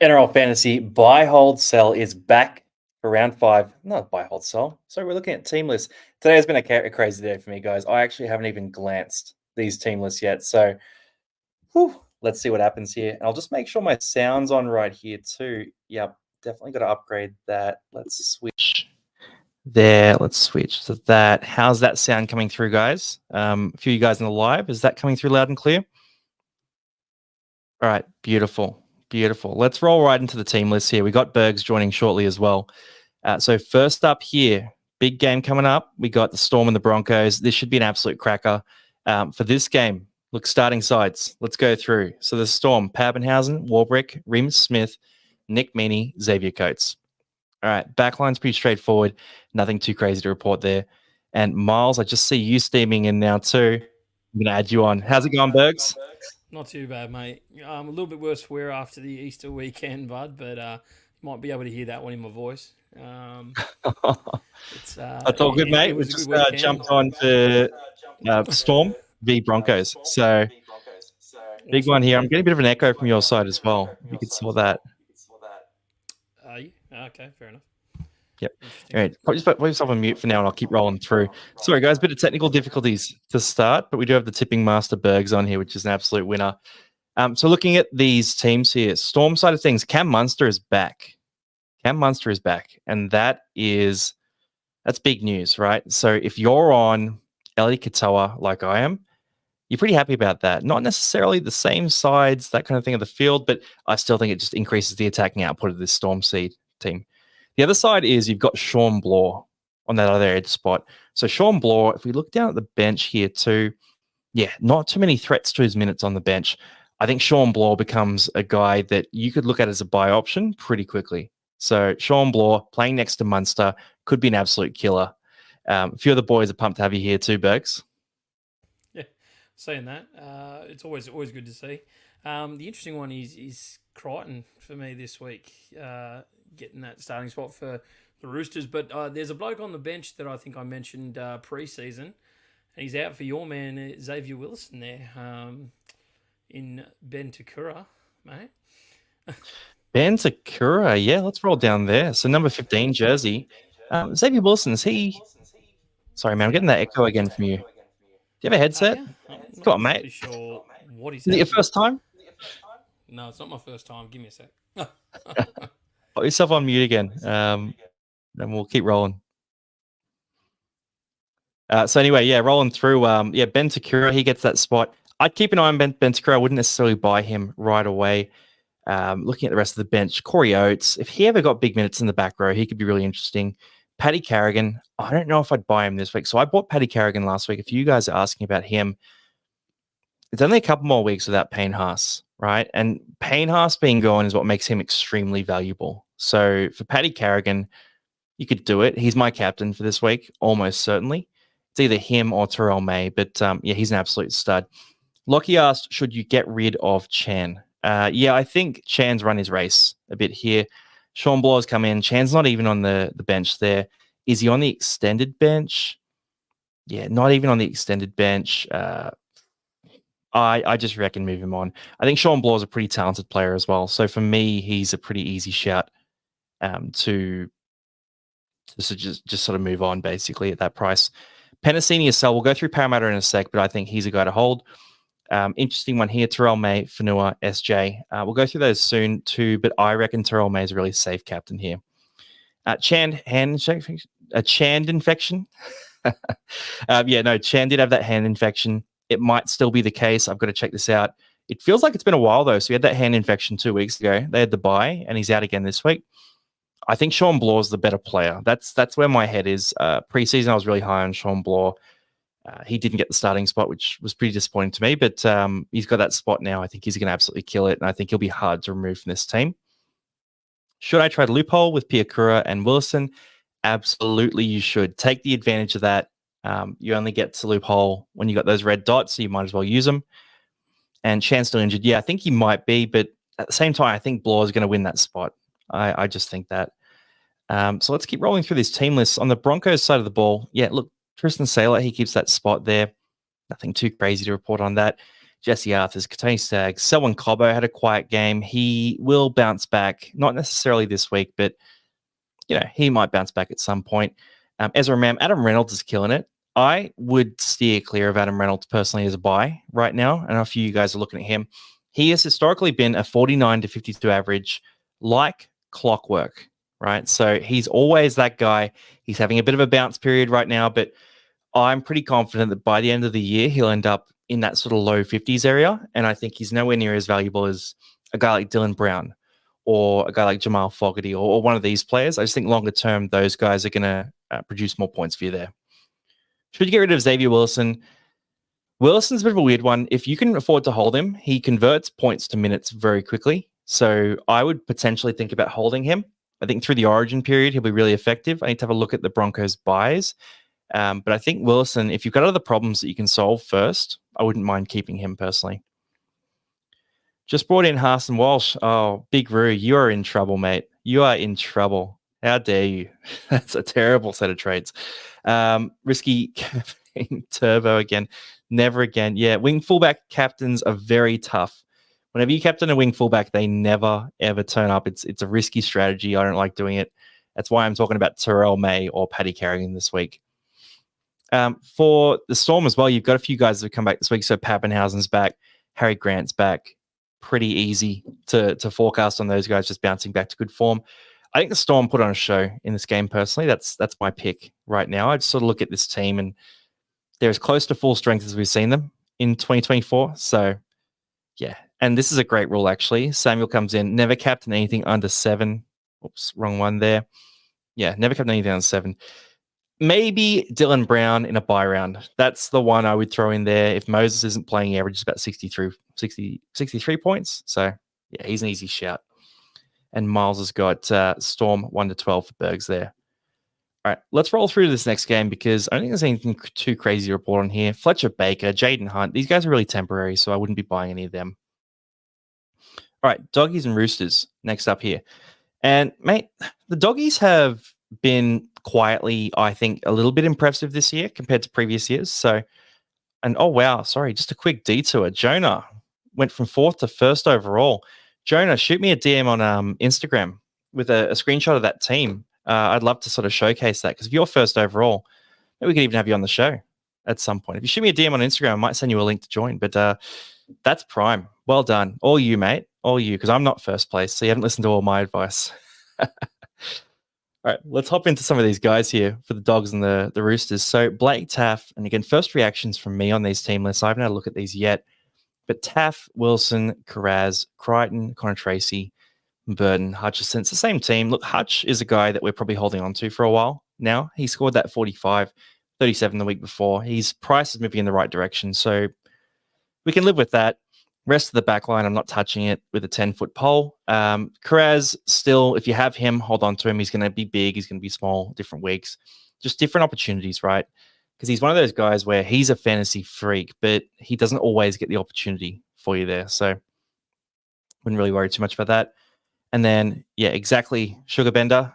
NRL Fantasy buy, hold, sell is back for round 5. Not buy, hold, sell. So we're looking at team lists. Today has been a crazy day for me, guys. I actually haven't even glanced these team lists yet. So let's see what happens here. And I'll just make sure my sound's on right here too. Yep, definitely got to upgrade that. Let's switch there. Let's switch to that. How's that sound coming through, guys? A few of you guys in the live. Is that coming through loud and clear? All right, beautiful. Beautiful. Let's roll right into the team list here. We got Bergs joining shortly as well. So first up here, big game coming up. We got the Storm and the Broncos. This should be an absolute cracker. For this game, look, starting sides. Let's go through. So the Storm, Papenhausen, Warbrick, Remus Smith, Nick Meaney, Xavier Coates. All right, backline's pretty straightforward. Nothing too crazy to report there. And Miles, I just see you steaming in now too. I'm going to add you on. How's it going, Bergs? Not too bad, mate. A little bit worse for wear after the Easter weekend, bud, but you might be able to hear that one in my voice. That's all good, mate. We've just jumped on to Storm v Broncos. So big one here. I'm getting a bit of an echo from your side as well. You could saw that. Are you? Okay, fair enough. Yep. All right. Put yourself on mute for now and I'll keep rolling through. Sorry, guys. Bit of technical difficulties to start, but we do have the tipping master Bergs on here, which is an absolute winner. So looking at these teams here, Storm side of things, Cam Munster is back. And that's big news, right? So if you're on Eli Katoa like I am, you're pretty happy about that. Not necessarily the same sides, that kind of thing of the field, but I still think it just increases the attacking output of this Storm seed team. The other side is you've got Sean Blaw on that other edge spot. So Sean Blaw, if we look down at the bench here too, not too many threats to his minutes on the bench. I think Sean Blaw becomes a guy that you could look at as a buy option pretty quickly. So Sean Blaw playing next to Munster could be an absolute killer. A few of the boys are pumped to have you here too, Bergs. Yeah, saying that, it's always good to see. The interesting one is Crichton for me this week. Getting that starting spot for the Roosters. But there's a bloke on the bench that I think I mentioned pre-season, and he's out for your man, Xavier Willison there in Ben Takura, mate. Ben Takura, yeah, let's roll down there. So number 15 jersey. Xavier Wilson, is he... Sorry, man, I'm getting that echo again from you. Do you have a headset? Come on, mate. Sure what is it your first time? No, it's not my first time. Give me a sec. Put yourself on mute again, and we'll keep rolling. So anyway, rolling through. Ben Takura, he gets that spot. I'd keep an eye on Ben Takura. I wouldn't necessarily buy him right away. Looking at the rest of the bench, Corey Oates, if he ever got big minutes in the back row, he could be really interesting. Paddy Carrigan, I don't know if I'd buy him this week. So I bought Paddy Carrigan last week. If you guys are asking about him, it's only a couple more weeks without Payne Haas, right? And Payne Haas being gone is what makes him extremely valuable. So for Paddy Carrigan, you could do it. He's my captain for this week, almost certainly. It's either him or Terrell May, but he's an absolute stud. Lockie asked, should you get rid of Chan? I think Chan's run his race a bit here. Sean Blaw's come in. Chan's not even on the bench there. Is he on the extended bench? Yeah, not even on the extended bench. I just reckon move him on. I think Sean Blaw's a pretty talented player as well. So for me, he's a pretty easy shout to just sort of move on basically at that price. Penasini sell. We'll go through Parramatta in a sec, but I think he's a guy to hold. Interesting one here, Terrell May, Fanua, SJ. We'll go through those soon too, but I reckon Terrell May is a really safe captain here. Chand infection. Chan did have that hand infection. It might still be the case. I've got to check this out. It feels like it's been a while though. So he had that hand infection 2 weeks ago. They had the bye and he's out again this week. I think Sean Blaw is the better player. That's where my head is. Preseason, I was really high on Sean Blaw. He didn't get the starting spot, which was pretty disappointing to me, but he's got that spot now. I think he's going to absolutely kill it, and I think he'll be hard to remove from this team. Should I trade loophole with Piakura and Willison? Absolutely, you should. Take the advantage of that. You only get to loophole when you got those red dots, so you might as well use them. And Chan's still injured. Yeah, I think he might be, but at the same time, I think Blaw is going to win that spot. I just think that. So let's keep rolling through this team list. On the Broncos side of the ball, look, Tristan Saylor, he keeps that spot there. Nothing too crazy to report on that. Jesse Arthurs, Katoni Staggs, Selwyn Cobbo had a quiet game. He will bounce back, not necessarily this week, but he might bounce back at some point. Ezra Mam, Adam Reynolds is killing it. I would steer clear of Adam Reynolds personally as a buy right now. And a few of you guys are looking at him. He has historically been a 49 to 52 average, like clockwork, right? So he's always that guy. He's having a bit of a bounce period right now, but I'm pretty confident that by the end of the year, he'll end up in that sort of low 50s area. And I think he's nowhere near as valuable as a guy like Dylan Brown or a guy like Jamal Fogarty or one of these players. I just think longer term, those guys are going to produce more points for you there. Should you get rid of Xavier Wilson? Wilson's a bit of a weird one. If you can afford to hold him, he converts points to minutes very quickly. So I would potentially think about holding him. I think through the origin period, he'll be really effective. I need to have a look at the Broncos buys. But I think Wilson, if you've got other problems that you can solve first, I wouldn't mind keeping him personally. Just brought in Harson Walsh. Oh, Big Roo, you are in trouble, mate. You are in trouble. How dare you? That's a terrible set of trades. Risky Turbo again. Never again. Yeah, wing fullback captains are very tough. Whenever you captain a wing fullback, they never, ever turn up. It's a risky strategy. I don't like doing it. That's why I'm talking about Terrell May or Paddy Carrigan this week. For the Storm as well, you've got a few guys that have come back this week. So Pappenhausen's back. Harry Grant's back. Pretty easy to forecast on those guys just bouncing back to good form. I think the Storm put on a show in this game personally. That's my pick right now. I just sort of look at this team and they're as close to full strength as we've seen them in 2024. So, yeah. And this is a great rule, actually. Samuel comes in, never captain anything under 7. Oops, wrong one there. Yeah, never captain anything under 7. Maybe Dylan Brown in a bye round. That's the one I would throw in there. If Moses isn't playing, he averages about 63 points. So, yeah, he's an easy shout. And Miles has got Storm 1 to 12 for Bergs there. All right, let's roll through to this next game because I don't think there's anything too crazy to report on here. Fletcher Baker, Jaden Hunt, these guys are really temporary, so I wouldn't be buying any of them. All right, Doggies and Roosters next up here. And, mate, the Doggies have been quietly, I think, a little bit impressive this year compared to previous years. So, and oh, wow, sorry, just a quick detour. Jonah went from 4th to 1st overall. Jonah, shoot me a DM on Instagram with a screenshot of that team. I'd love to sort of showcase that because if you're 1st overall, maybe we could even have you on the show at some point. If you shoot me a DM on Instagram, I might send you a link to join. But that's prime. Well done. All you, mate. All you, because I'm not 1st place, so you haven't listened to all my advice. All right, let's hop into some of these guys here for the Dogs and the Roosters. So Blake Taff, and again, first reactions from me on these team lists. I haven't had a look at these yet. But Taff, Wilson, Carraz, Crichton, Connor Tracy, Burton, Hutchison. It's the same team. Look, Hutch is a guy that we're probably holding on to for a while now. He scored that 45, 37 the week before. His price is moving in the right direction. So we can live with that. Rest of the back line, I'm not touching it with a 10-foot pole. Carraz, still, if you have him, hold on to him. He's going to be big. He's going to be small, different weeks. Just different opportunities, right? Because he's one of those guys where he's a fantasy freak, but he doesn't always get the opportunity for you there. So wouldn't really worry too much about that. And then, yeah, exactly, Sugarbender.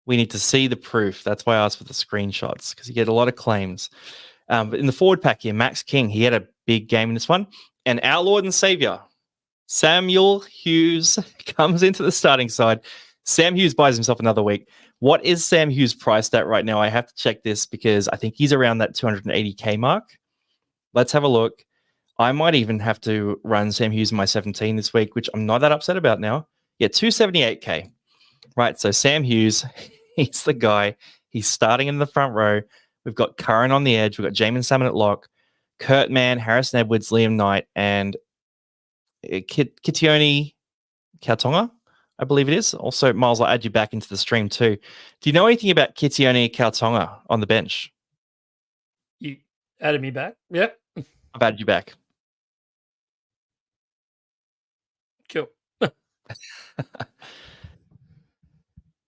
We need to see the proof. That's why I asked for the screenshots, because you get a lot of claims. But in the forward pack here, Max King, he had a big game in this one. And our Lord and Savior, Samuel Hughes, comes into the starting side. Sam Hughes buys himself another week. What is Sam Hughes priced at right now? I have to check this because I think he's around that 280K mark. Let's have a look. I might even have to run Sam Hughes in my 17 this week, which I'm not that upset about now. Yeah, 278K. Right, so Sam Hughes, he's the guy. He's starting in the front row. We've got Curran on the edge. We've got Jamin Salmon at lock. Kurt Mann, Harrison Edwards, Liam Knight, and Kitione Kautonga, I believe it is. Also, Miles, I'll add you back into the stream too. Do you know anything about Kitione Kautonga on the bench? You added me back? Yep. I've added you back. Cool.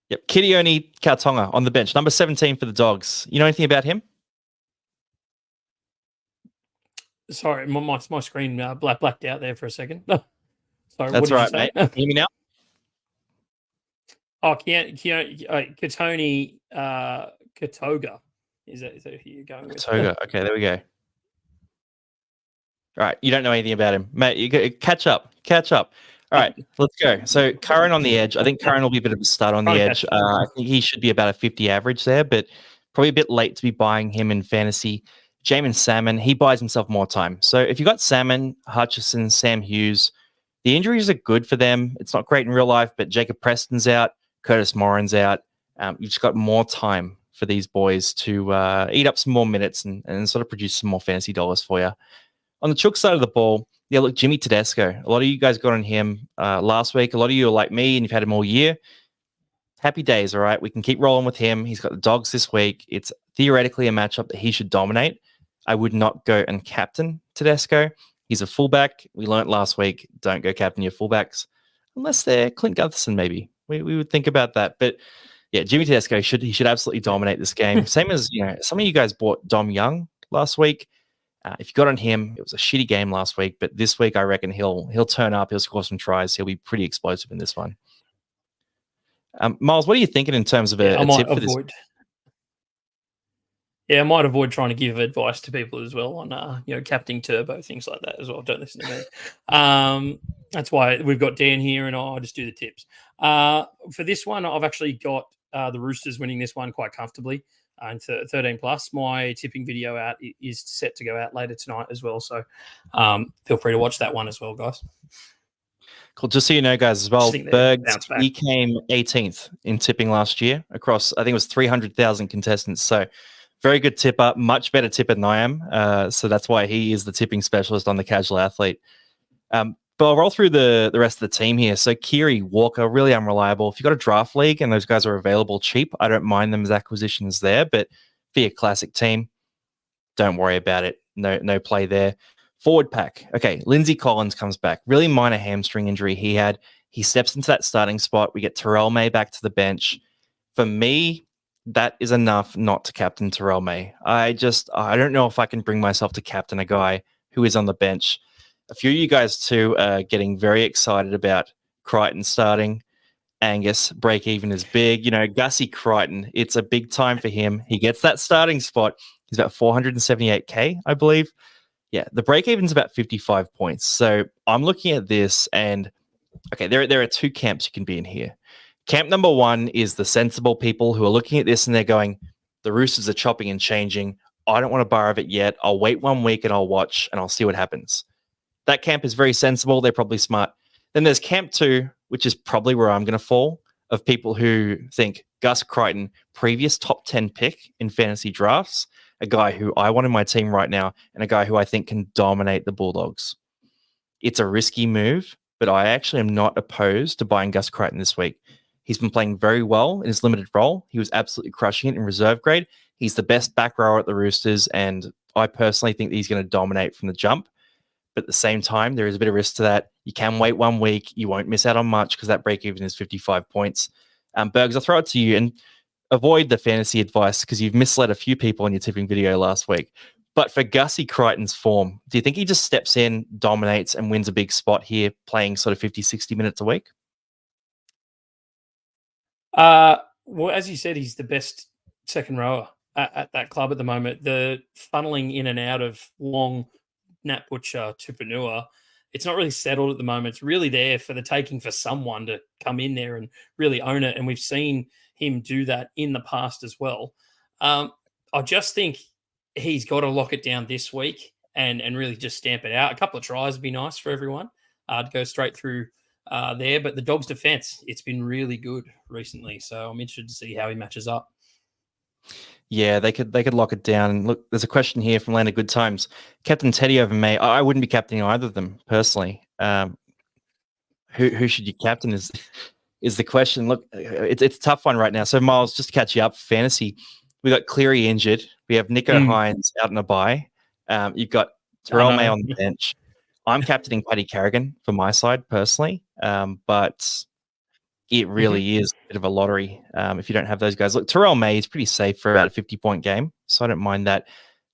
Yep, Kitione Kautonga on the bench, number 17 for the Dogs. You know anything about him? Sorry, my screen blacked out there for a second. Sorry, that's what right, did you say? mate. Can you hear me now? Oh, Katoni Katoga. Is that who you're going with? Katoga. Okay, there we go. All right, you don't know anything about him, mate. You got catch up. All right, let's go. So Curran on the edge. I think Curran will be a bit of a stud on the Trying to edge. catch up. I think he should be about a 50 average there, but probably a bit late to be buying him in fantasy. Jamin Salmon, he buys himself more time. So if you got Salmon, Hutchison, Sam Hughes, the injuries are good for them. It's not great in real life, but Jacob Preston's out, Curtis Moran's out. You've just got more time for these boys to eat up some more minutes and sort of produce some more fantasy dollars for you. On the Chook side of the ball, yeah, look, Jimmy Tedesco. A lot of you guys got on him last week. A lot of you are like me, and you've had him all year. Happy days, all right? We can keep rolling with him. He's got the Dogs this week. It's theoretically a matchup that he should dominate. I would not go and captain Tedesco. He's a fullback. We learnt last week, don't go captain your fullbacks unless they're Clint Gutherson, maybe. We would think about that. But yeah, Jimmy Tedesco should absolutely dominate this game. Same as some of you guys bought Dom Young last week. If you got on him, it was a shitty game last week, but this week I reckon he'll turn up. He'll score some tries. He'll be pretty explosive in this one. Miles, what are you thinking in terms of a tip for this? Yeah, I might avoid trying to give advice to people as well on, captaining turbo, things like that as well. Don't listen to me. That's why we've got Dan here, and I just do the tips. For this one, I've actually got the Roosters winning this one quite comfortably. And 13 plus. My tipping video out is set to go out later tonight as well. So feel free to watch that one as well, guys. Cool. Just so you know, guys, as well, Bergs, he came 18th in tipping last year across, I think it was 300,000 contestants. So very good tipper, much better tipper than I am. So that's why he is the tipping specialist on the Casual Athlete. But I'll roll through the rest of the team here. So Kiri, Walker, really unreliable. If you've got a draft league and those guys are available cheap, I don't mind them as acquisitions there. But for your classic team, don't worry about it. No play there. Forward pack. Okay, Lindsay Collins comes back. Really minor hamstring injury he had. He steps into that starting spot. We get Terrell May back to the bench. For me, that is enough not to captain Terrell May. I don't know if I can bring myself to captain a guy who is on the bench. A few of you guys too are getting very excited about Crichton starting. Angus, break even is big. Gussie Crichton, it's a big time for him. He gets that starting spot. He's about 478K, I believe. Yeah, the break even's about 55 points. So I'm looking at this and, okay, there are two camps you can be in here. Camp number one is the sensible people who are looking at this and they're going, the Roosters are chopping and changing. I don't want to borrow of it yet. I'll wait 1 week and I'll watch and I'll see what happens. That camp is very sensible. They're probably smart. Then there's camp two, which is probably where I'm going to fall, of people who think Gus Crichton, previous top 10 pick in fantasy drafts, a guy who I want in my team right now, and a guy who I think can dominate the Bulldogs. It's a risky move, but I actually am not opposed to buying Gus Crichton this week. He's been playing very well in his limited role. He was absolutely crushing it in reserve grade. He's the best back rower at the Roosters, and I personally think that he's going to dominate from the jump. But at the same time, there is a bit of risk to that. You can wait 1 week. You won't miss out on much because that break even is 55 points. Bergs, I'll throw it to you and avoid the fantasy advice because you've misled a few people in your tipping video last week. But for Gussie Crichton's form, do you think he just steps in, dominates, and wins a big spot here, playing sort of 50, 60 minutes a week? Well, as you said, he's the best second rower at that club at the moment. The funneling in and out of Long, Nat Butcher, Tupanua, it's not really settled at the moment. It's really there for the taking for someone to come in there and really own it. And we've seen him do that in the past as well. I just think he's got to lock it down this week and really just stamp it out. A couple of tries would be nice for everyone to go straight through there. But the Dogs' defense, it's been really good recently. So I'm interested to see how he matches up. Yeah, they could lock it down. Look, there's a question here from Land of Good Times. Captain Teddy over May. I wouldn't be captaining either of them personally. Who should you captain is the question. Look, it's a tough one right now. So Miles, just to catch you up, fantasy, we got Cleary injured. We have Nico Hines out in a bye. You've got Terrell May on the bench. I'm captaining Paddy Carrigan for my side personally, but it really is a bit of a lottery if you don't have those guys. Look, Terrell May is pretty safe for about a 50-point game, so I don't mind that.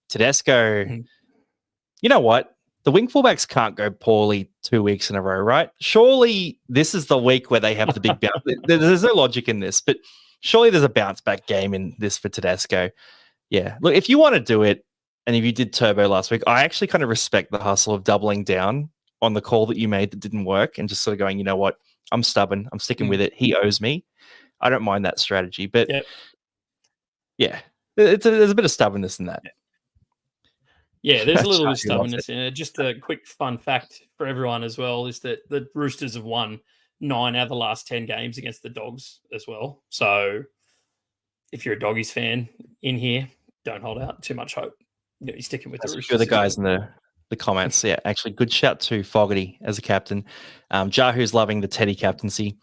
Tedesco, you know what? The wing fullbacks can't go poorly 2 weeks in a row, right? Surely this is the week where they have the big bounce. There's no logic in this, but surely there's a bounce back game in this for Tedesco. Yeah, look, if you want to do it and if you did Turbo last week, I actually kind of respect the hustle of doubling down on the call that you made that didn't work and just sort of going, you know what, I'm stubborn. I'm sticking with it. He owes me. I don't mind that strategy. But yeah, there's a bit of stubbornness in that. Yeah, there's a little bit of stubbornness in it. Just a quick fun fact for everyone as well is that the Roosters have won 9 out of the last 10 games against the Dogs as well. So if you're a Doggies fan in here, don't hold out too much hope. You're sticking with the Roosters. You're the guys in the comments. Yeah, actually, good shout to Fogarty as a captain. Jahu's loving the Teddy captaincy.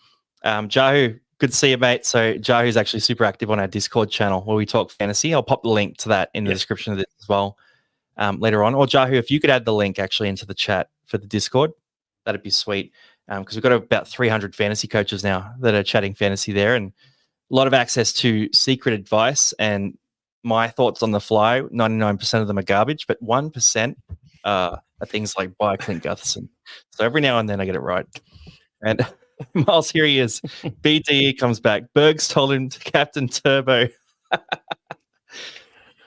Jahu, good to see you, mate. So Jahu's actually super active on our Discord channel where we talk fantasy. I'll pop the link to that in the description of this as well later on. Or Jahu, if you could add the link actually into the chat for the Discord, that'd be sweet. Because we've got about 300 fantasy coaches now that are chatting fantasy there, and a lot of access to secret advice and my thoughts on the fly. 99% of them are garbage, but 1% are things like buy Clint Gutherson. So every now and then I get it right. And Miles, here he is. BDE comes back. Bergs told him to captain Turbo.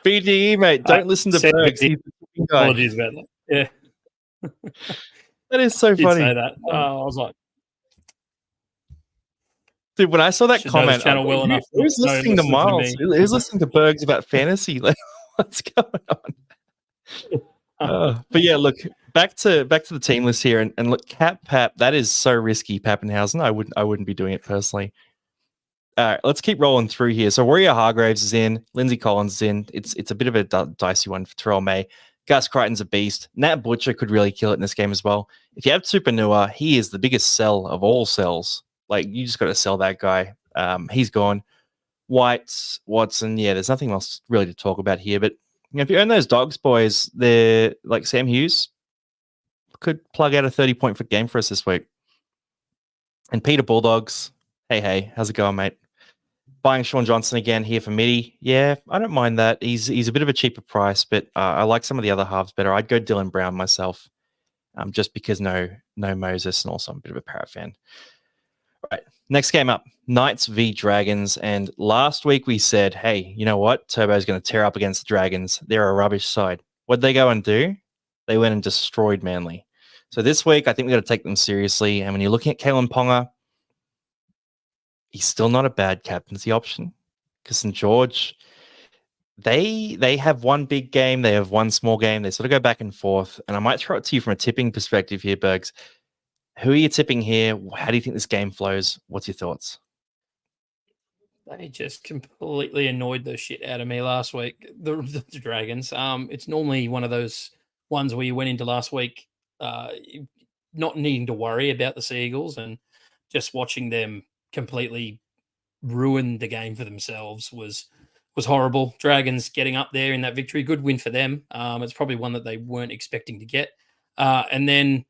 BDE, mate, don't listen to Bergs. He's the guy. Apologies about that. Yeah. That is so funny. Say that. I was like, dude, when I saw that comment, channel well enough. Who's listening to Miles? Who's listening to Bergs about fantasy? Like, what's going on? But yeah, look, back to the team list here, and look, Pap, that is so risky, Pappenhausen. I wouldn't be doing it personally. All right, let's keep rolling through here. So Warrior Hargraves is in, Lindsay Collins is in. It's a bit of a dicey one for Terrell May. Gus Crichton's a beast. Nat Butcher could really kill it in this game as well. If you have Tupanua, he is the biggest sell of all sells. Like, you just got to sell that guy. He's gone. White, Watson, yeah, there's nothing else really to talk about here. But if you own those Dogs, boys, they're like Sam Hughes could plug out a 30-point game for us this week. And Peter Bulldogs, hey, how's it going, mate? Buying Sean Johnson again here for Mitty. Yeah, I don't mind that. He's a bit of a cheaper price, but I like some of the other halves better. I'd go Dylan Brown myself, just because no Moses, and also I'm a bit of a Parrot fan. All right, next game up, Knights v Dragons. And last week we said, hey, you know what? Turbo's going to tear up against the Dragons. They're a rubbish side. What'd they go and do? They went and destroyed Manly. So this week, I think we've got to take them seriously. And when you're looking at Kalen Ponga, he's still not a bad captaincy option. Because St. George, they have one big game, they have one small game. They sort of go back and forth. And I might throw it to you from a tipping perspective here, Bergs. Who are you tipping here? How do you think this game flows? What's your thoughts? They just completely annoyed the shit out of me last week, the Dragons. It's normally one of those ones where you went into last week not needing to worry about the Seagulls, and just watching them completely ruin the game for themselves was horrible. Dragons getting up there in that victory, good win for them. It's probably one that they weren't expecting to get. And then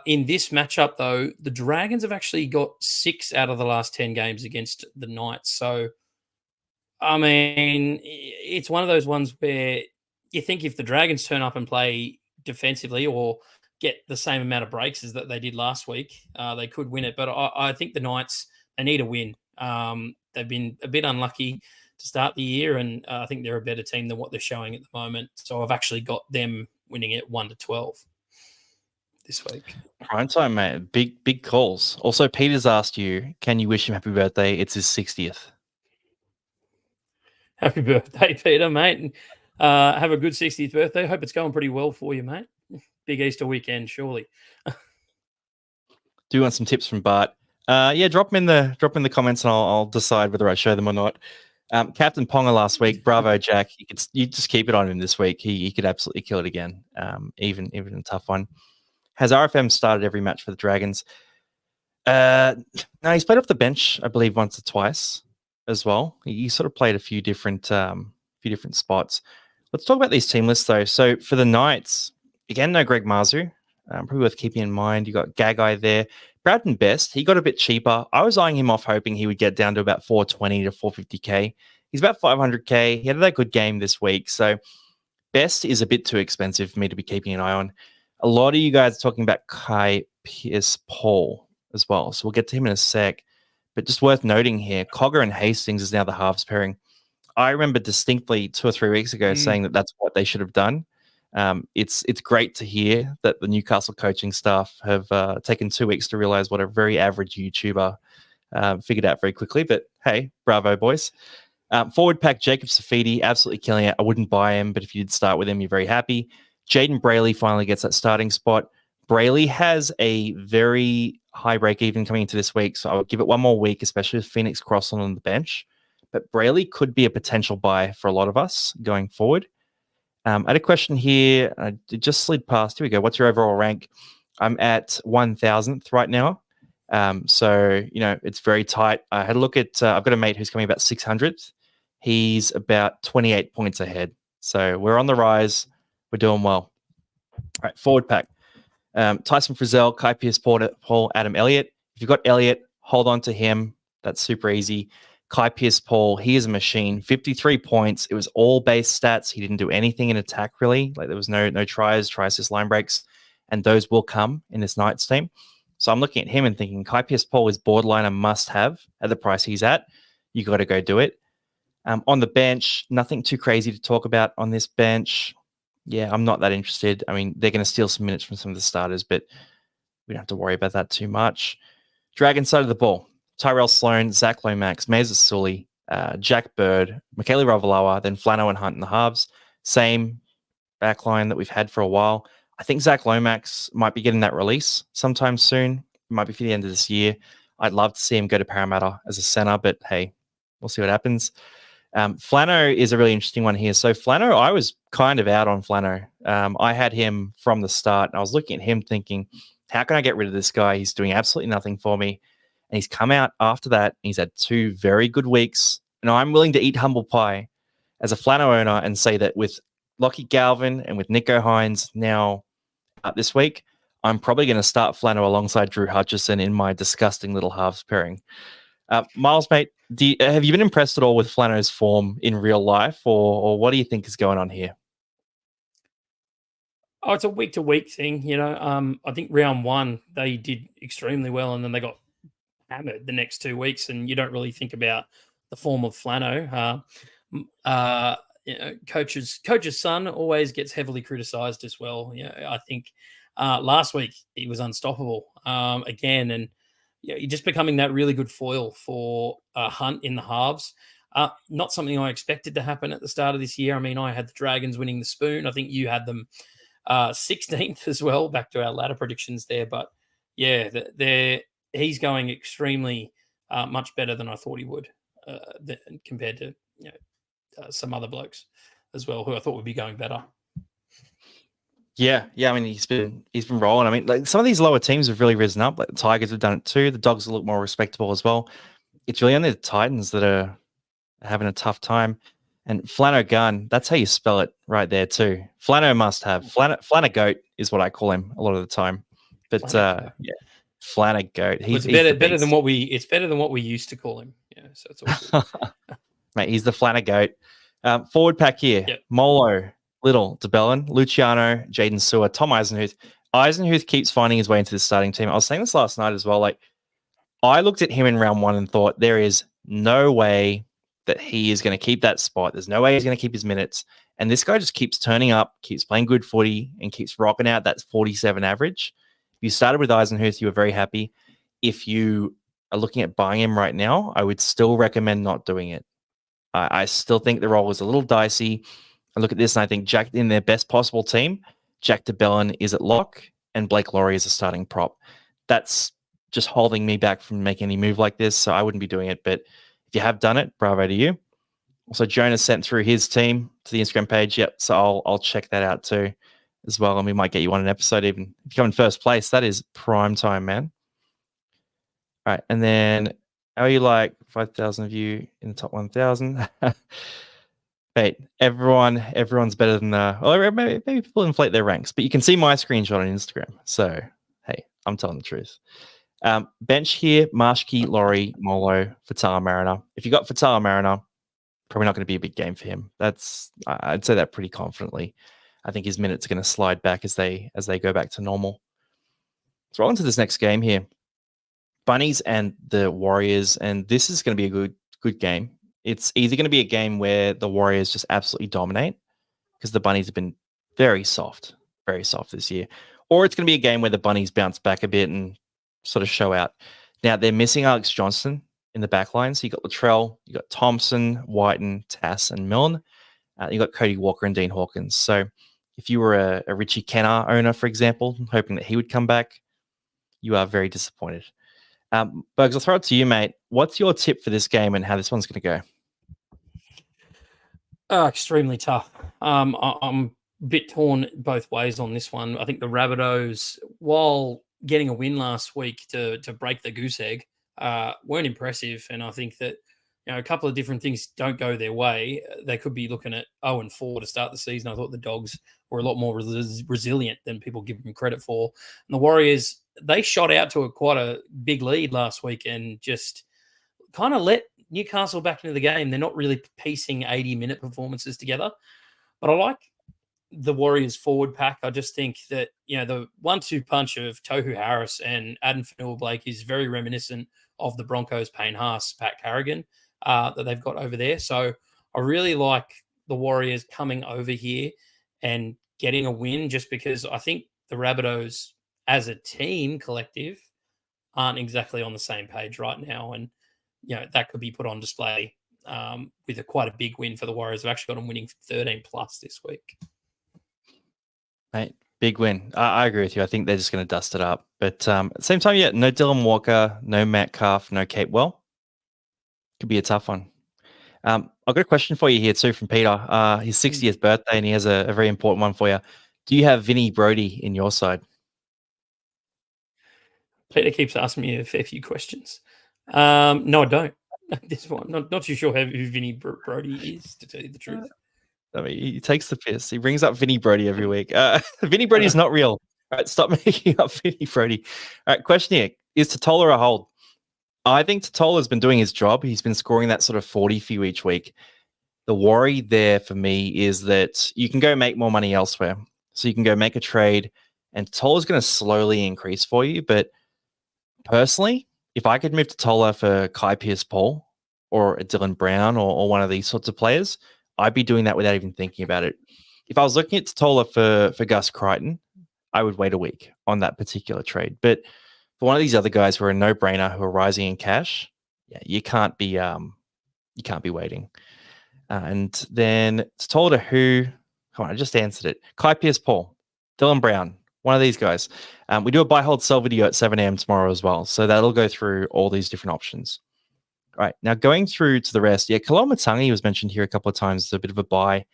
in this matchup, though, the Dragons have actually got 6 out of the last 10 games against the Knights. So, I mean, it's one of those ones where you think if the Dragons turn up and play defensively or get the same amount of breaks as that they did last week, they could win it. But I think the Knights, they need a win. They've been a bit unlucky to start the year, and I think they're a better team than what they're showing at the moment. So I've actually got them winning it 1-12 this week. Prime time, mate. Big calls. Also, Peter's asked you, can you wish him happy birthday? It's his 60th. Happy birthday, Peter, mate. Have a good 60th birthday. Hope it's going pretty well for you, mate. Big Easter weekend, surely. Do you want some tips from Bart? Yeah, drop them in the comments, and I'll decide whether I show them or not. Captain Ponga last week, bravo, Jack. You just keep it on him this week. He could absolutely kill it again, even a tough one. Has RFM started every match for the Dragons? No, he's played off the bench, I believe, once or twice as well. He sort of played a few different spots. Let's talk about these team lists, though. So for the Knights, again, no Greg Mazu. Probably worth keeping in mind. You got Gagai there. Bradden Best, he got a bit cheaper. I was eyeing him off, hoping he would get down to about 420 to 450K. He's about 500K. He had that good game this week. So Best is a bit too expensive for me to be keeping an eye on. A lot of you guys are talking about Kai Pierce-Paul as well. So we'll get to him in a sec. But just worth noting here, Cogger and Hastings is now the halves pairing. I remember distinctly 2 or 3 weeks ago saying that that's what they should have done. It's great to hear that the Newcastle coaching staff have taken 2 weeks to realize what a very average YouTuber figured out very quickly. But hey, bravo, boys. Forward pack, Jacob Safidi, absolutely killing it. I wouldn't buy him, but if you did start with him, you're very happy. Jaden Brayley finally gets that starting spot. Brayley has a very high break even coming into this week, so I would give it one more week, especially with Phoenix Cross on the bench. But Brayley could be a potential buy for a lot of us going forward. I had a question here. I just slid past. Here we go. What's your overall rank? I'm at 1,000th right now. So, it's very tight. I had a look at, I've got a mate who's coming about 600th. He's about 28 points ahead. So we're on the rise. We're doing well. All right, forward pack. Tyson Frizzell, Kai Pearce-Paul, Adam Elliott. If you've got Elliott, hold on to him. That's super easy. Kai Pearce-Paul, he is a machine. 53 points. It was all base stats. He didn't do anything in attack, really. Like there was no tries, assist, line breaks, and those will come in this Knights team. So I'm looking at him and thinking Kai Pearce-Paul is borderline a must-have at the price he's at. You got to go do it. On the bench, nothing too crazy to talk about on this bench. Yeah, I'm not that interested. I mean, they're going to steal some minutes from some of the starters, but we don't have to worry about that too much. Dragon side of the ball. Tyrell Sloan, Zach Lomax, Meza Sully, Jack Bird, Michaela Ravalawa, then Flano and Hunt in the halves. Same backline that we've had for a while. I think Zach Lomax might be getting that release sometime soon. It might be for the end of this year. I'd love to see him go to Parramatta as a center, but hey, we'll see what happens. Flano is a really interesting one here. So Flano, I was kind of out on Flano. I had him from the start, and I was looking at him thinking, how can I get rid of this guy? He's doing absolutely nothing for me. And he's come out after that. He's had 2 very good weeks. And I'm willing to eat humble pie as a Flano owner and say that with Lockie Galvin and with Nico Hines now out this week, I'm probably going to start Flano alongside Drew Hutchison in my disgusting little halves pairing. Miles, mate, have you been impressed at all with Flano's form in real life, or what do you think is going on here? Oh, it's a week-to-week thing, I think round 1, they did extremely well, and then they got hammered the next 2 weeks, and you don't really think about the form of Flano. Coach's son always gets heavily criticised as well. I think last week he was unstoppable again, and you're just becoming that really good foil for Hunt in the halves. Not something I expected to happen at the start of this year. I mean, I had the Dragons winning the spoon. I think you had them 16th as well, back to our ladder predictions there. But yeah, he's going extremely much better than I thought he would compared to some other blokes as well who I thought would be going better. Yeah. I mean, he's been rolling. I mean, like some of these lower teams have really risen up. Like the Tigers have done it too. The Dogs look more respectable as well. It's really only the Titans that are having a tough time. And Flano Gun, that's how you spell it right there too. Flano must have. Flano Goat is what I call him a lot of the time. But yeah, Flano Goat. He's better than what we used to call him. Yeah, so it's all good. Mate, he's the Flano Goat. Forward pack here. Yep. Molo, Little, DeBellin, Luciano, Jaden Sewer, Tom Eisenhuth. Eisenhuth keeps finding his way into the starting team. I was saying this last night as well. Like, I looked at him in round 1 and thought there is no way that he is going to keep that spot. There's no way he's going to keep his minutes. And this guy just keeps turning up, keeps playing good footy, and keeps rocking out that 47 average. If you started with Eisenhuth, you were very happy. If you are looking at buying him right now, I would still recommend not doing it. I still think the role was a little dicey. I look at this and I think Jack in their best possible team, Jack DeBellin is at lock and Blake Laurie is a starting prop. That's just holding me back from making any move like this, so I wouldn't be doing it. But if you have done it, bravo to you. Also, Jonas sent through his team to the Instagram page. Yep, so I'll check that out too as well, and we might get you on an episode even. If you come in first place, that is prime time, man. All right, and then how are you like 5,000 of you in the top 1,000? Mate, everyone's better than maybe people inflate their ranks, but you can see my screenshot on Instagram. So, hey, I'm telling the truth. Bench here, Marshke, Laurie, Molo, Fatala Mariner. If you got Fatala Mariner, probably not going to be a big game for him. I'd say that pretty confidently. I think his minutes are going to slide back as they go back to normal. Let's roll into this next game here. Bunnies and the Warriors, and this is going to be a good game. It's either going to be a game where the Warriors just absolutely dominate because the Bunnies have been very soft this year, or it's going to be a game where the Bunnies bounce back a bit and sort of show out. Now, they're missing Alex Johnson in the back line. So you got Latrell, you got Thompson, Whiten, Tass, and Milne. You got Cody Walker and Dean Hawkins. So if you were a Richie Kennar owner, for example, hoping that he would come back, you are very disappointed. Bugs, I'll throw it to you, mate. What's your tip for this game and how this one's going to go? Extremely tough. I'm a bit torn both ways on this one. I think the Rabbitohs, while getting a win last week to break the goose egg, weren't impressive. And I think that a couple of different things don't go their way. They could be looking at 0-4 to start the season. I thought the Dogs were a lot more resilient than people give them credit for. And the Warriors, they shot out to quite a big lead last week and just kind of let Newcastle back into the game. They're not really piecing 80-minute performances together. But I like the Warriors forward pack. I just think that, the 1-2 punch of Tohu Harris and Adam Fanua-Blake is very reminiscent of the Broncos, Payne Haas, Pat Carrigan that they've got over there. So I really like the Warriors coming over here and getting a win, just because I think the Rabbitohs as a team collective aren't exactly on the same page right now. And, that could be put on display with quite a big win for the Warriors. They've actually got them winning 13+ this week. Mate, big win. I agree with you. I think they're just going to dust it up. But at the same time, no Dylan Walker, no Metcalf, no Capewell. Could be a tough one. I've got a question for you here too from Peter. His 60th birthday, and he has a very important one for you. Do you have Vinny Brodie in your side? Peter keeps asking me a fair few questions. No, I don't. This one, not too sure who Vinny Brodie is, to tell you the truth. I mean, he takes the piss. He brings up Vinny Brodie every week. Vinny Brodie is not real. All right, stop making up Vinny Brodie. All right, question here. Is Totola a hold? I think Totola's been doing his job. He's been scoring that sort of 40 for you each week. The worry there for me is that you can go make more money elsewhere. So you can go make a trade, and Totola's going to slowly increase for you. But personally, if I could move Totola for Kai Pearce-Paul or a Dylan Brown or one of these sorts of players, I'd be doing that without even thinking about it. If I was looking at Totola for Gus Crichton, I would wait a week on that particular trade. But for one of these other guys who are a no-brainer, who are rising in cash, you can't be waiting. And then Totola to who? Come on, I just answered it. Kai Pearce-Paul, Dylan Brown, one of these guys. We do a buy, hold, sell video at 7 a.m. tomorrow as well. So that'll go through all these different options. All right, now going through to the rest. Kalol Matangi was mentioned here a couple of times as a bit of a buy.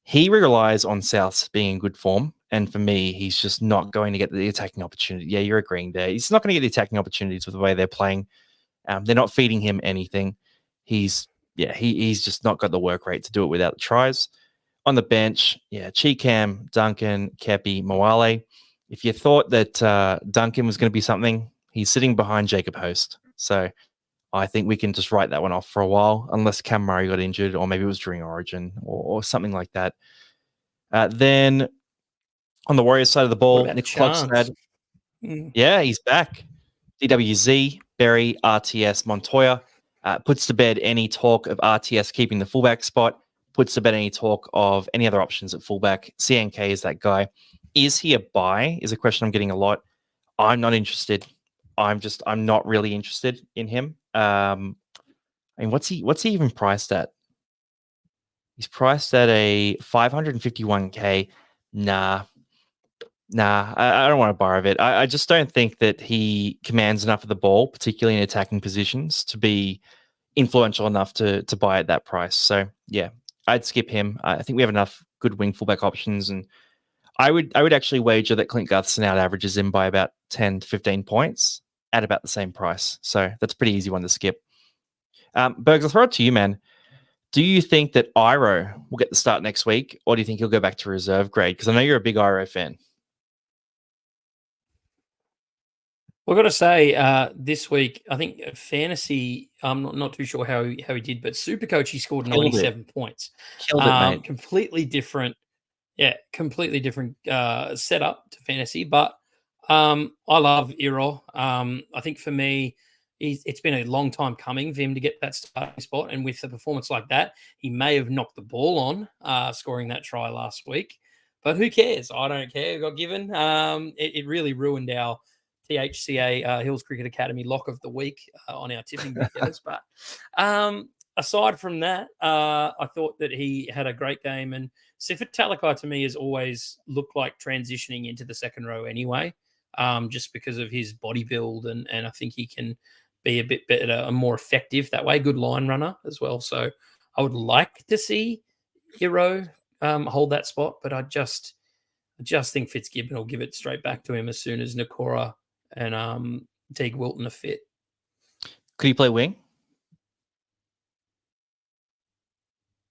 He relies on Souths being in good form. And for me, he's just not going to get the attacking opportunity. Yeah, you're agreeing there. He's not going to get the attacking opportunities with the way they're playing. They're not feeding him anything. He's just not got the work rate to do it without the tries. On the bench, Cheekam, Duncan, Kepi, Moale. If you thought that Duncan was going to be something, he's sitting behind Jacob Host. So I think we can just write that one off for a while, unless Cam Murray got injured, or maybe it was during Origin or something like that. Then on the Warriors side of the ball, Nick Klogstad. Yeah, he's back. DWZ, Berry, RTS, Montoya. Puts to bed any talk of RTS keeping the fullback spot. Puts to bed any talk of any other options at fullback. CNK is that guy. Is he a buy? Is a question I'm getting a lot. I'm not interested. I'm not really interested in him. I mean, what's he even priced at? He's priced at a 551K. Nah, I don't want to borrow it. I just don't think that he commands enough of the ball, particularly in attacking positions, to be influential enough to buy at that price. So yeah, I'd skip him. I think we have enough good wing fullback options, and I would actually wager that Clint Gutherson out averages him by about 10 to 15 points at about the same price. So that's a pretty easy one to skip. Bergs, I'll throw it to you, man. Do you think that Iro will get the start next week, or do you think he'll go back to reserve grade? Because I know you're a big Iro fan. Well, I've got to say, this week, I think fantasy, I'm not too sure how he did, but Supercoach, he scored 97 points. Killed it, mate. Completely different setup to fantasy. But I love Iro. I think for me, it's been a long time coming for him to get that starting spot. And with a performance like that, he may have knocked the ball on scoring that try last week. But who cares? I don't care. It got given. It really ruined our THCA Hills Cricket Academy lock of the week on our tipping videos. But aside from that, I thought that he had a great game. And Sifat Talakai to me has always looked like transitioning into the second row anyway, just because of his body build. And I think he can be a bit better, more effective that way. Good line runner as well. So I would like to see Hero hold that spot, but I just think Fitzgibbon will give it straight back to him as soon as Nakora and Teague Wilton are fit. Could he play wing?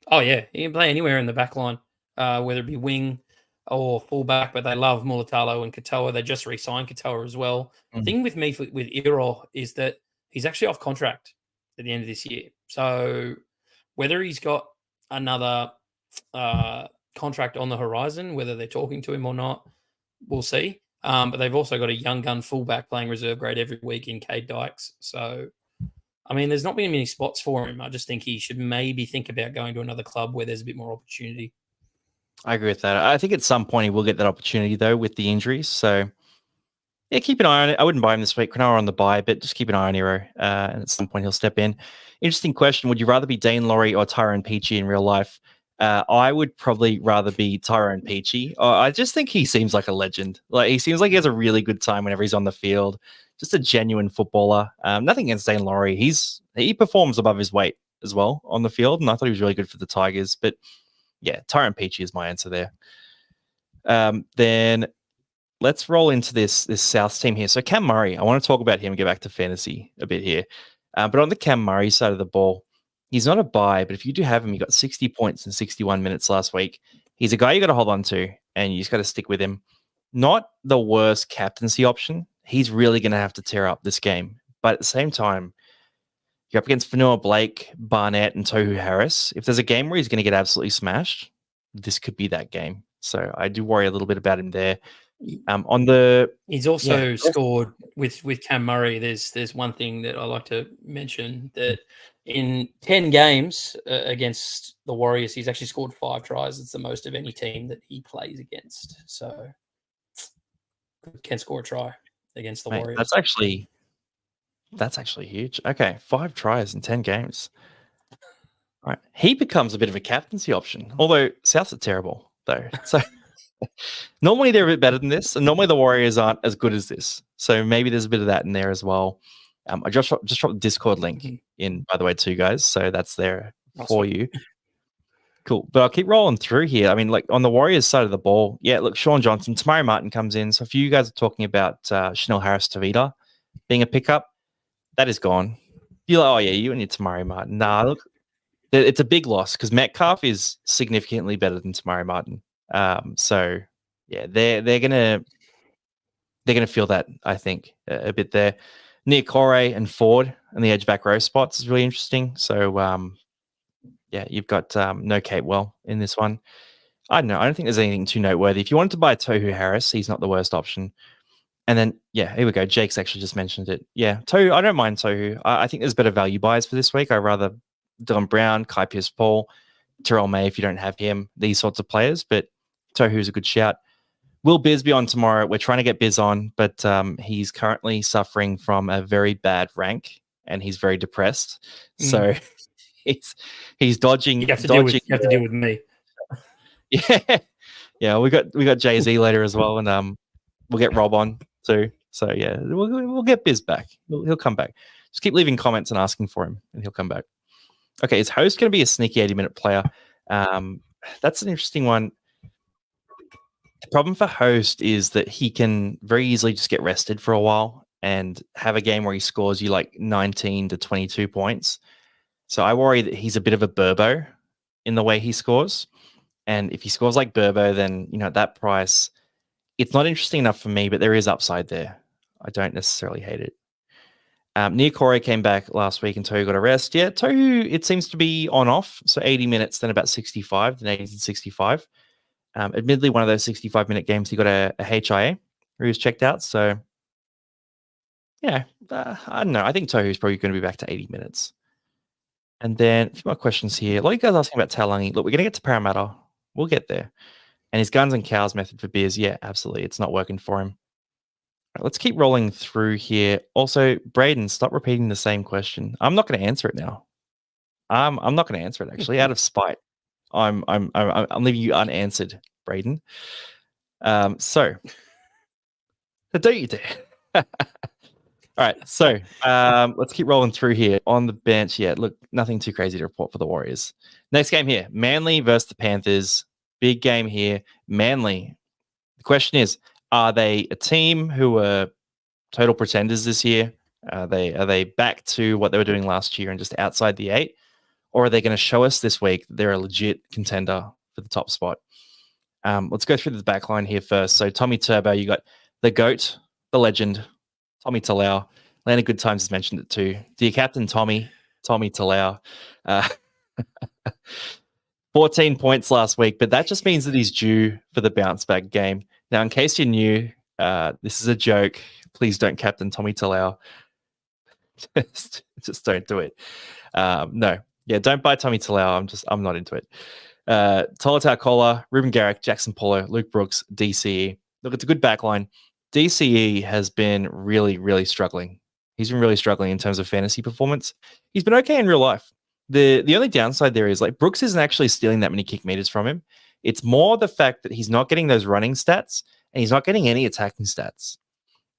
Oh, yeah. He can play anywhere in the back line, whether it be wing or fullback, but they love Mulatalo and Katoa. They just re-signed Katoa as well. The thing with me with Iro is that he's actually off contract at the end of this year. So whether he's got another contract on the horizon, whether they're talking to him or not, we'll see. But they've also got a young gun fullback playing reserve grade every week in Cade Dykes. So, I mean, there's not been many spots for him. I just think he should maybe think about going to another club where there's a bit more opportunity. I agree with that. I think at some point he will get that opportunity, though, with the injuries. So, yeah, keep an eye on it. I wouldn't buy him this week. Cronulla on the buy, but just keep an eye on Hero. And at some point he'll step in. Interesting question. Would you rather be Dane Laurie or Tyrone Peachy in real life? I would probably rather be Tyrone Peachy. I just think he seems like a legend. Like, he seems like he has a really good time whenever he's on the field. Just a genuine footballer. Nothing against Dane Laurie. He performs above his weight as well on the field, and I thought he was really good for the Tigers. But yeah, Tyrone Peachy is my answer there. Then let's roll into this South team here. So Cam Murray, I want to talk about him and get back to fantasy a bit here. But on the Cam Murray side of the ball, he's not a buy, but if you do have him, he got 60 points in 61 minutes last week. He's a guy you got to hold on to, and you just got to stick with him. Not the worst captaincy option. He's really going to have to tear up this game. But at the same time, you're up against Fanua Blake, Barnett, and Tohu Harris. If there's a game where he's going to get absolutely smashed, this could be that game. So I do worry a little bit about him there. He's also scored with Cam Murray. There's one thing that I like to mention, that in 10 games against the Warriors, he's actually scored 5 tries. It's the most of any team that he plays against. So can score a try against the Warriors. That's actually huge. Okay, 5 tries in 10 games. All right, he becomes a bit of a captaincy option. Although Souths are terrible though, so. Normally they're a bit better than this, and normally the Warriors aren't as good as this. So maybe there's a bit of that in there as well. I just dropped the Discord link in, by the way, too, guys. So that's there for you. Cool. But I'll keep rolling through here. I mean, like on the Warriors side of the ball, yeah, look, Sean Johnson, Tamari Martin comes in. So if you guys are talking about Chanel Harris-Tavita being a pickup, that is gone. You're like, oh, yeah, you and your Tamari Martin. Nah, look, it's a big loss because Metcalf is significantly better than Tamari Martin. So yeah, they're gonna feel that, I think, a bit there. Near Corey and Ford and the edge back row spots is really interesting. So yeah, you've got no Kate Well in this one. I don't know. I don't think there's anything too noteworthy. If you wanted to buy Tohu Harris, he's not the worst option. And then yeah, here we go. Jake's actually just mentioned it. Yeah, Tohu. I don't mind Tohu. I think there's better value buys for this week. I'd rather Dylan Brown, Kai Pierce-Paul, Terrell May if you don't have him. These sorts of players, but Tohu's a good shout. Will Biz be on tomorrow? We're trying to get Biz on, but he's currently suffering from a very bad rank and he's very depressed. So he's dodging. You have to deal with me. Yeah. We got Jay-Z later as well, and we'll get Rob on too. So yeah, we'll get Biz back. He'll come back. Just keep leaving comments and asking for him, and he'll come back. Okay, is Host going to be a sneaky 80-minute player? That's an interesting one. The problem for Host is that he can very easily just get rested for a while and have a game where he scores you like 19 to 22 points. So I worry that he's a bit of a Burbo in the way he scores. And if he scores like Burbo, then, at that price, it's not interesting enough for me, but there is upside there. I don't necessarily hate it. Nia Corey came back last week and Tohu got a rest. Yeah, Tohu, it seems to be on off. So 80 minutes, then about 65, then 80 to 65. Admittedly, one of those 65-minute games, he got a HIA where he was checked out. So I don't know. I think Tohu's probably going to be back to 80 minutes. And then a few more questions here. A lot of you guys asking about Talangi. Look, we're going to get to Parramatta. We'll get there. And his guns and cows method for beers, yeah, absolutely. It's not working for him. Right, let's keep rolling through here. Also, Braden, stop repeating the same question. I'm not going to answer it now. I'm not going to answer it actually, out of spite. I'm leaving you unanswered, Braden. So don't you dare. All right, so let's keep rolling through here. On the bench, yeah, look, nothing too crazy to report for the Warriors. Next game here, Manly versus the Panthers. Big game here. Manly. The question is, are they a team who are total pretenders this year? Are they back to what they were doing last year and just outside the 8? Or are they going to show us this week that they're a legit contender for the top spot? Let's go through the back line here first. So Tommy Turbo, you got the GOAT, the legend, Tommy Talau. Landon Good Times has mentioned it too. Dear Captain Tommy Talau. 14 points last week, but that just means that he's due for the bounce back game. Now, in case you're new, this is a joke. Please don't captain Tommy Talau. just don't do it. No. Yeah, don't buy Tommy Talau. I'm not into it. Tolotau Kola, Ruben Garrick, Jackson Polo, Luke Brooks, DCE. Look, it's a good backline. DCE has been really, really struggling. He's been really struggling in terms of fantasy performance. He's been okay in real life. The only downside there is like Brooks isn't actually stealing that many kick meters from him. It's more the fact that he's not getting those running stats and he's not getting any attacking stats.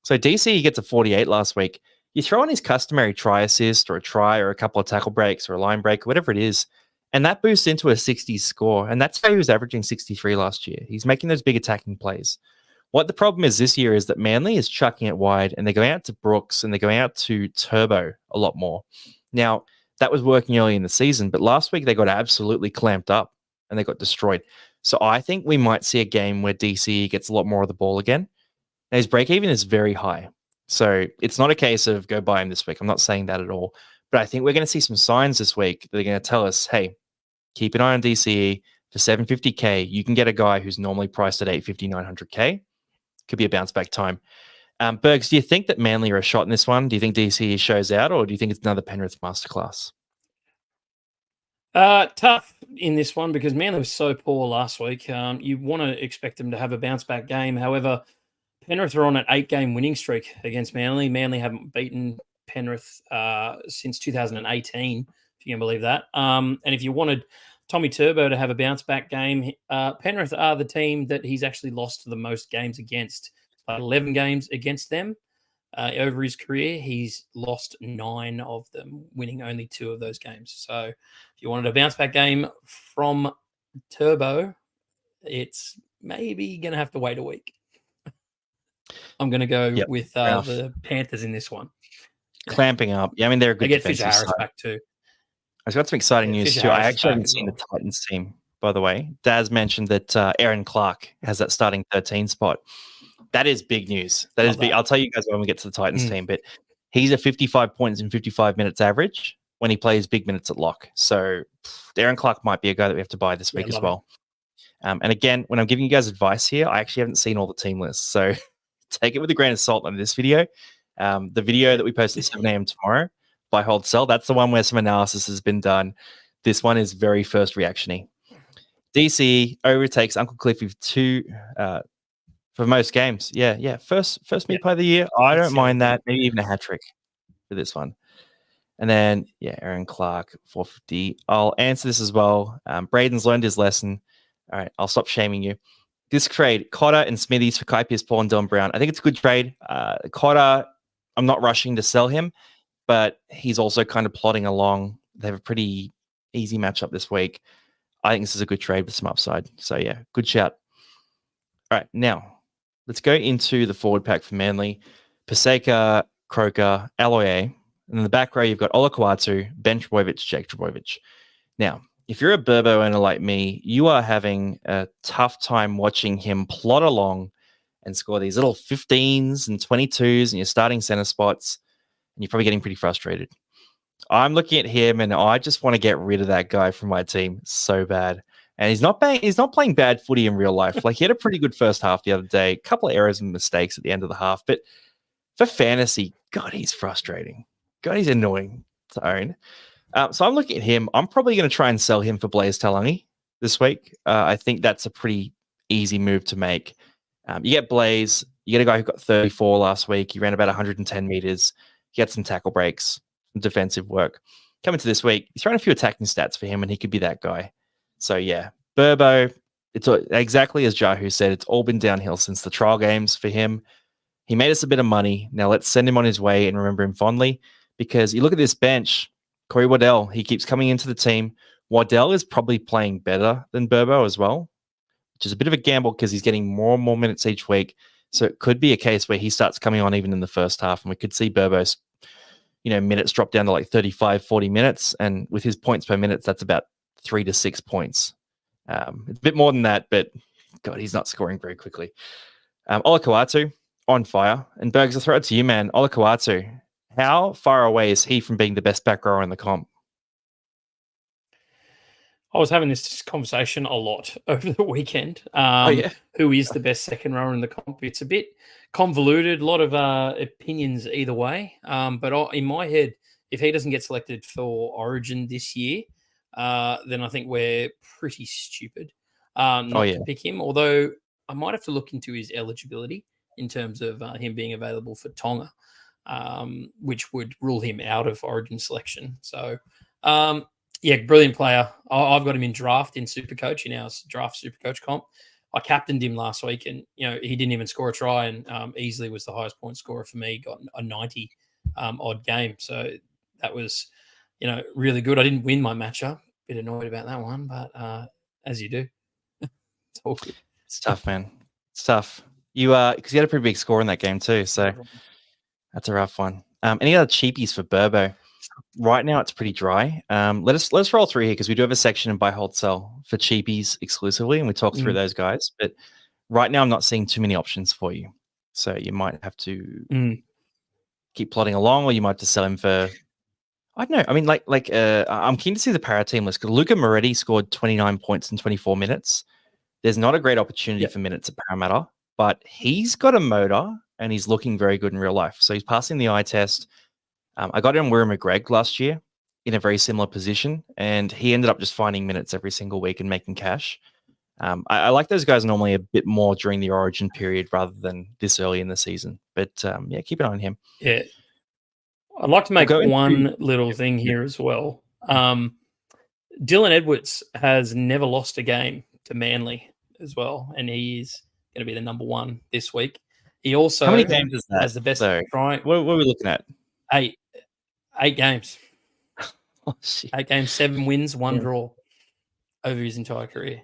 So DCE gets a 48 last week. You throw in his customary try assist or a try or a couple of tackle breaks or a line break, whatever it is, and that boosts into a 60s score. And that's how he was averaging 63 last year. He's making those big attacking plays. What the problem is this year is that Manly is chucking it wide and they're going out to Brooks and they're going out to Turbo a lot more. Now, that was working early in the season, but last week they got absolutely clamped up and they got destroyed. So I think we might see a game where DCE gets a lot more of the ball again. Now, his break even is very high. So it's not a case of go buy him this week. I'm not saying that at all. But I think we're going to see some signs this week that are going to tell us, hey, keep an eye on DCE for 750K. You can get a guy who's normally priced at 850, 900K. Could be a bounce back time. Bergs, do you think that Manly are a shot in this one? Do you think DCE shows out, or do you think it's another Penrith masterclass? Tough in this one because Manly was so poor last week. You want to expect them to have a bounce back game. However, Penrith are on an 8-game winning streak against Manly. Manly haven't beaten Penrith since 2018, if you can believe that. And if you wanted Tommy Turbo to have a bounce back game, Penrith are the team that he's actually lost the most games against. 11 games against them over his career. He's lost 9 of them, winning only 2 of those games. So if you wanted a bounce back game from Turbo, it's maybe going to have to wait a week. I'm going to go with the Panthers in this one. Clamping up. Yeah, I mean, they're a good defensive side. They get Fisher Harris back too. I've got some exciting news Fisher too. Harris I actually haven't seen the Titans team, by the way. Daz mentioned that Aaron Clark has that starting 13 spot. That is big news. That is big. I'll tell you guys when we get to the Titans team, but he's a 55 points in 55 minutes average when he plays big minutes at lock. So Aaron Clark might be a guy that we have to buy this week as well. And again, when I'm giving you guys advice here, I actually haven't seen all the team lists. So take it with a grain of salt on this video. The video that we post at 7 a.m. tomorrow by Hold Sell, that's the one where some analysis has been done. This one is very first reaction-y. DC overtakes Uncle Cliff with 2 for most games. Yeah. First meat pie of the year. I don't mind that. Maybe even a hat trick for this one. And then, Aaron Clark, 450. I'll answer this as well. Braden's learned his lesson. All right, I'll stop shaming you. This trade, Cotter and Smithies for Kai Pierce-Paul and Dylan Brown. I think it's a good trade. Cotter, I'm not rushing to sell him, but he's also kind of plodding along. They have a pretty easy matchup this week. I think this is a good trade with some upside. So, good shout. All right, now let's go into the forward pack for Manly. Paseka, Croker, Aloye. And in the back row, you've got Ola Kawatu, Ben Trbojevic, Jake Trbojevic. Now, if you're a Burbo owner like me, you are having a tough time watching him plod along and score these little 15s and 22s in your starting center spots, and you're probably getting pretty frustrated. I'm looking at him, and I just want to get rid of that guy from my team so bad. And he's not playing bad footy in real life. Like, he had a pretty good first half the other day, a couple of errors and mistakes at the end of the half, but For fantasy, God, he's frustrating. God, he's annoying to own. So I'm looking at him. I'm probably going to try and sell him for Blaise Talangi this week. I think that's a pretty easy move to make. You get Blaze, you get a guy who got 34 last week. He ran about 110 meters. He had some tackle breaks, some defensive work. Coming to this week, he's throwing a few attacking stats for him, and he could be that guy. So yeah, Burbo, it's exactly as Jahu said, it's all been downhill since the trial games for him. He made us a bit of money. Now let's send him on his way and remember him fondly, because you look at this bench, Corey Waddell, he keeps coming into the team. Waddell is probably playing better than Burbo as well, which is a bit of a gamble because he's getting more and more minutes each week. So it could be a case where he starts coming on even in the first half, and we could see Burbo's, minutes drop down to like 35, 40 minutes. And with his points per minute, that's about 3 to 6 points. It's a bit more than that, but God, he's not scoring very quickly. Ola Kawatu, on fire. And Bergs, I'll throw it to you, man. Ola Kawatu, how far away is he from being the best back rower in the comp? I was having this conversation a lot over the weekend. Who is the best second rower in the comp? It's a bit convoluted, a lot of opinions either way. But in my head, if he doesn't get selected for Origin this year, then I think we're pretty stupid not to pick him. Although I might have to look into his eligibility in terms of him being available for Tonga, which would rule him out of Origin selection. So, brilliant player. I've got him in draft in Supercoach, in our draft Supercoach comp. I captained him last week, and he didn't even score a try, and easily was the highest point scorer for me. Got a 90 odd game, so that was really good. I didn't win my matchup. Bit annoyed about that one, but as you do, it's all good. It's tough, man. It's tough. Because you had a pretty big score in that game too, so that's a rough one. Any other cheapies for Burbo? Right now, it's pretty dry. Let's roll through here because we do have a section in buy, hold, sell for cheapies exclusively, and we talk through those guys. But right now, I'm not seeing too many options for you, so you might have to keep plodding along, or you might just sell him for. I don't know. I mean, I'm keen to see the para team list because Luca Moretti scored 29 points in 24 minutes. There's not a great opportunity for minutes at Parramatta, but he's got a motor and he's looking very good in real life. So he's passing the eye test. I got him Wirra McGregor last year in a very similar position, and he ended up just finding minutes every single week and making cash. I like those guys normally a bit more during the Origin period rather than this early in the season. But keep an eye on him. Yeah. I'd like to make one little thing here as well. Dylan Edwards has never lost a game to Manly as well, and he is going to be the number one this week. He also how many games is that? Has the best try. What are we looking at? 8 games. Oh, shit. 8 games, 7 wins, 1 draw over his entire career.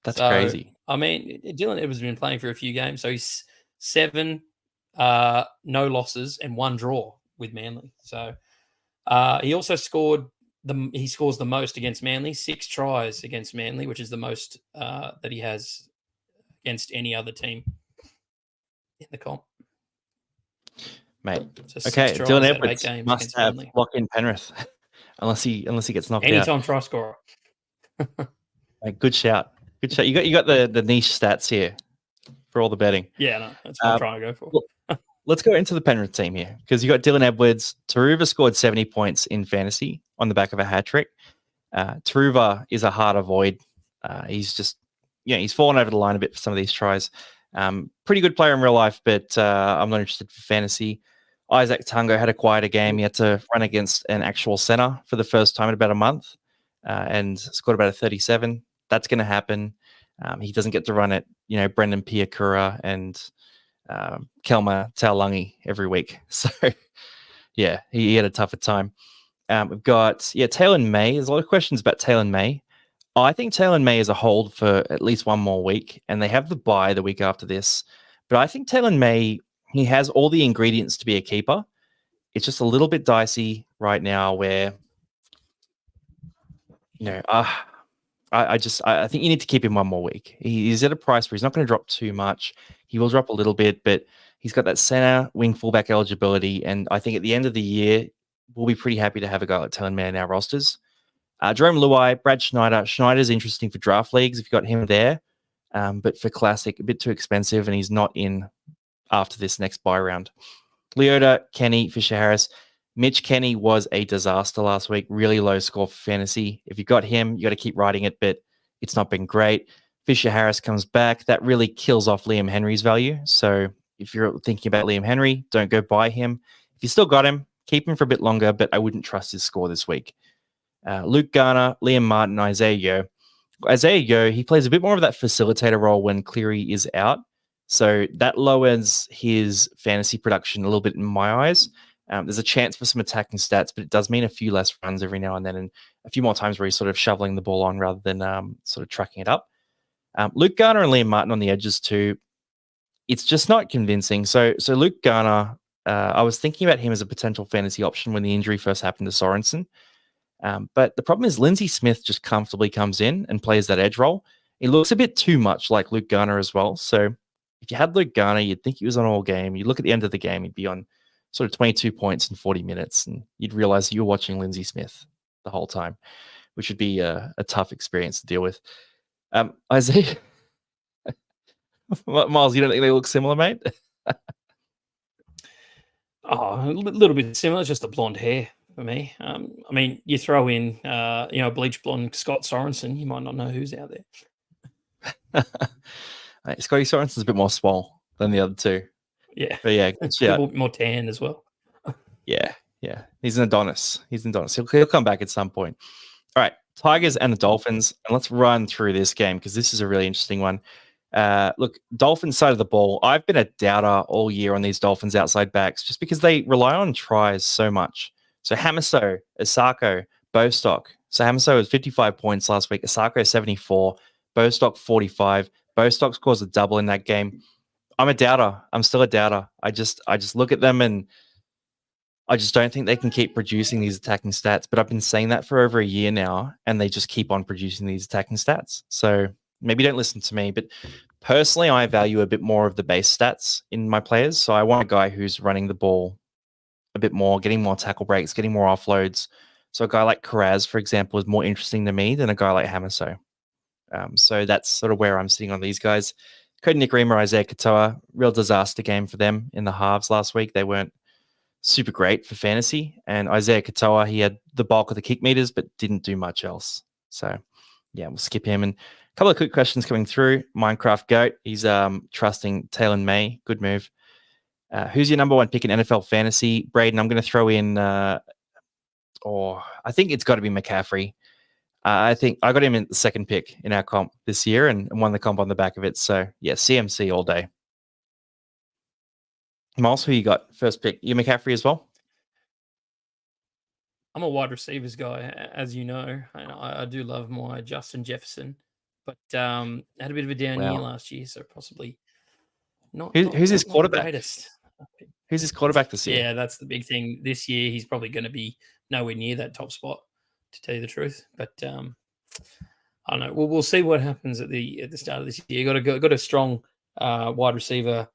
That's crazy. I mean, Dylan Edwards has been playing for a few games, so he's 7 no losses and 1 draw with Manly. So he also scores the most against Manly, 6 tries against Manly, which is the most that he has against any other team in the comp. Mate. Okay, Dylan Edwards must have lock in Penrith unless he gets knocked out. Anytime try scorer. Mate, good shout. Good shout. You got the niche stats here for all the betting. Yeah, no, that's what I'm trying to go for. Let's go into the Penrith team here because you got Dylan Edwards. Taruva scored 70 points in fantasy on the back of a hat trick. Taruva is a hard avoid. He's just, he's fallen over the line a bit for some of these tries. Pretty good player in real life, but I'm not interested for fantasy. Isaac Tungo had a quieter game. He had to run against an actual center for the first time in about a month and scored about a 37. That's going to happen. He doesn't get to run at, Brendan Piakura and Kelma Taulagi every week. So, he had a tougher time. We've got, Taylor May. There's a lot of questions about Taylor May. I think Taylor May is a hold for at least one more week, and they have the bye the week after this. But I think Taylor May, he has all the ingredients to be a keeper. It's just a little bit dicey right now where, I think you need to keep him one more week. He's at a price where he's not going to drop too much. He will drop a little bit, but he's got that center, wing, fullback eligibility. And I think at the end of the year, we'll be pretty happy to have a guy like Taylor May in our rosters. Jerome Luai, Brad Schneider. Schneider's interesting for draft leagues if you've got him there. But for Classic, a bit too expensive, and he's not in after this next buy round. Leota, Kenny, Fisher-Harris. Mitch Kenny was a disaster last week. Really low score for fantasy. If you got him, you got to keep riding it, but it's not been great. Fisher-Harris comes back. That really kills off Liam Henry's value. So if you're thinking about Liam Henry, don't go buy him. If you still got him, keep him for a bit longer, but I wouldn't trust his score this week. Luke Garner, Liam Martin, Isaiah Yeo. Isaiah Yeo, he plays a bit more of that facilitator role when Cleary is out. So that lowers his fantasy production a little bit in my eyes. There's a chance for some attacking stats, but it does mean a few less runs every now and then and a few more times where he's sort of shoveling the ball on rather than sort of tracking it up. Luke Garner and Liam Martin on the edges too. It's just not convincing. So Luke Garner, I was thinking about him as a potential fantasy option when the injury first happened to Sorensen. But the problem is Lindsay Smith just comfortably comes in and plays that edge role. He looks a bit too much like Luke Garner as well. So if you had Luke Garner, you'd think he was on all game. You look at the end of the game, he'd be on sort of 22 points in 40 minutes, and you'd realize you were watching Lindsay Smith the whole time, which would be a tough experience to deal with. Isaiah, Miles, you don't think they look similar, mate? A little bit similar, just the blonde hair for me. I mean, you throw in, bleach blonde Scott Sorensen, you might not know who's out there. Scotty Sorensen's a bit more swole than the other two. Yeah. But yeah, a bit more tan as well. Yeah. He's an Adonis. He'll come back at some point. All right, Tigers and the Dolphins. And let's run through this game because this is a really interesting one. Look, Dolphins side of the ball, I've been a doubter all year on these Dolphins outside backs just because they rely on tries so much. So Hamiso, Asako, Bostock. So Hamiso was 55 points last week. Asako 74. Bostock 45. Bostock scores a double in that game. I'm a doubter. I'm still a doubter. I just look at them and I just don't think they can keep producing these attacking stats. But I've been saying that for over a year now, and they just keep on producing these attacking stats. So maybe don't listen to me, but personally, I value a bit more of the base stats in my players. So I want a guy who's running the ball a bit more, getting more tackle breaks, getting more offloads. So a guy like Karaz, for example, is more interesting to me than a guy like Hamiso. So that's sort of where I'm sitting on these guys. Cody Nikorima, Isaiah Katoa, real disaster game for them in the halves last week. They weren't super great for fantasy. And Isaiah Katoa, he had the bulk of the kick meters, but didn't do much else. So yeah, we'll skip him. And a couple of quick questions coming through. Minecraft Goat, he's trusting Taylor May. Good move. Who's your number one pick in NFL fantasy? Braden, I'm going to throw in, I think it's got to be McCaffrey. I think I got him in the second pick in our comp this year and won the comp on the back of it. So, yeah, CMC all day. Miles, who you got first pick? You McCaffrey as well? I'm a wide receivers guy, as you know, and I do love my Justin Jefferson, but had a bit of a down year last year, so possibly not. Who's his quarterback? Greatest. Who's his quarterback this year? Yeah, that's the big thing. This year, he's probably going to be nowhere near that top spot, to tell you the truth. But I don't know. We'll see what happens at the start of this year. You got a strong wide receiver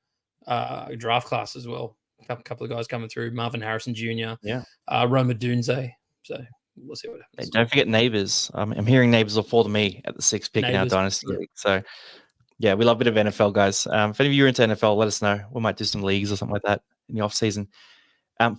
draft class as well. A couple of guys coming through. Marvin Harrison Jr. Yeah. Roma Dunze. So we'll see what happens. Hey, don't forget Neighbours. I'm hearing Neighbours will fall to me at the sixth pick in our Dynasty League. So yeah, we love a bit of NFL, guys. If any of you are into NFL, let us know. We might do some leagues or something like that in the off season.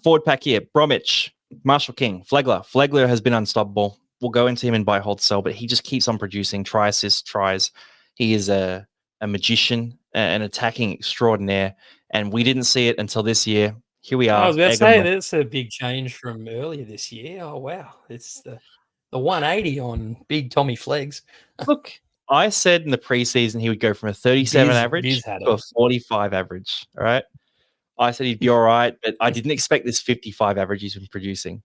Forward pack here: Bromwich, Marshall King, Flegler. Flegler has been unstoppable. We'll go into him and buy, hold, sell, but he just keeps on producing try, assist, tries. He is a magician, an attacking extraordinaire, and we didn't see it until this year. Here we are. I was about to say that's a big change from earlier this year. Oh wow, it's the 180 on Big Tommy Flegs. Look, I said in the preseason he would go from a 37 average to a 45 average. All right. I said he'd be all right, but I didn't expect this 55 average he's been producing.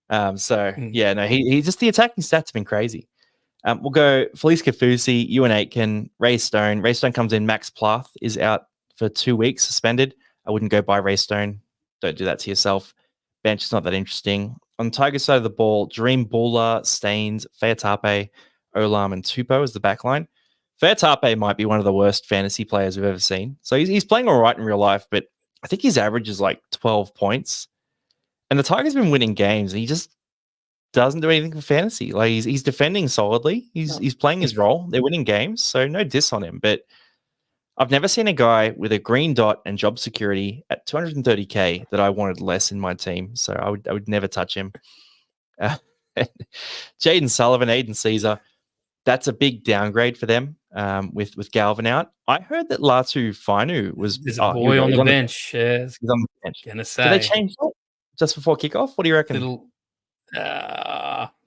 He just the attacking stats have been crazy. We'll go Felice Kafusi, Ewan Aitken, Ray Stone. Ray Stone comes in. Max Plath is out for 2 weeks, suspended. I wouldn't go buy Ray Stone. Don't do that to yourself. Bench is not that interesting. On the Tigers side of the ball, Dream Buller, Staines, Featape, Olam, and Tupou is the back line. Featape might be one of the worst fantasy players we've ever seen. So he's playing all right in real life, but I think his average is like 12 points. And the Tigers have been winning games, and he just doesn't do anything for fantasy. Like he's defending solidly. He's playing his role. They're winning games, so no diss on him. But I've never seen a guy with a green dot and job security at 230K that I wanted less in my team. So I would never touch him. Jaden Sullivan, Aiden Caesar, that's a big downgrade for them with Galvin out. I heard that Latu Fainu was. There's a boy on the bench. Yeah, he's on the bench. Gonna say. Did they change that just before kickoff? What do you reckon?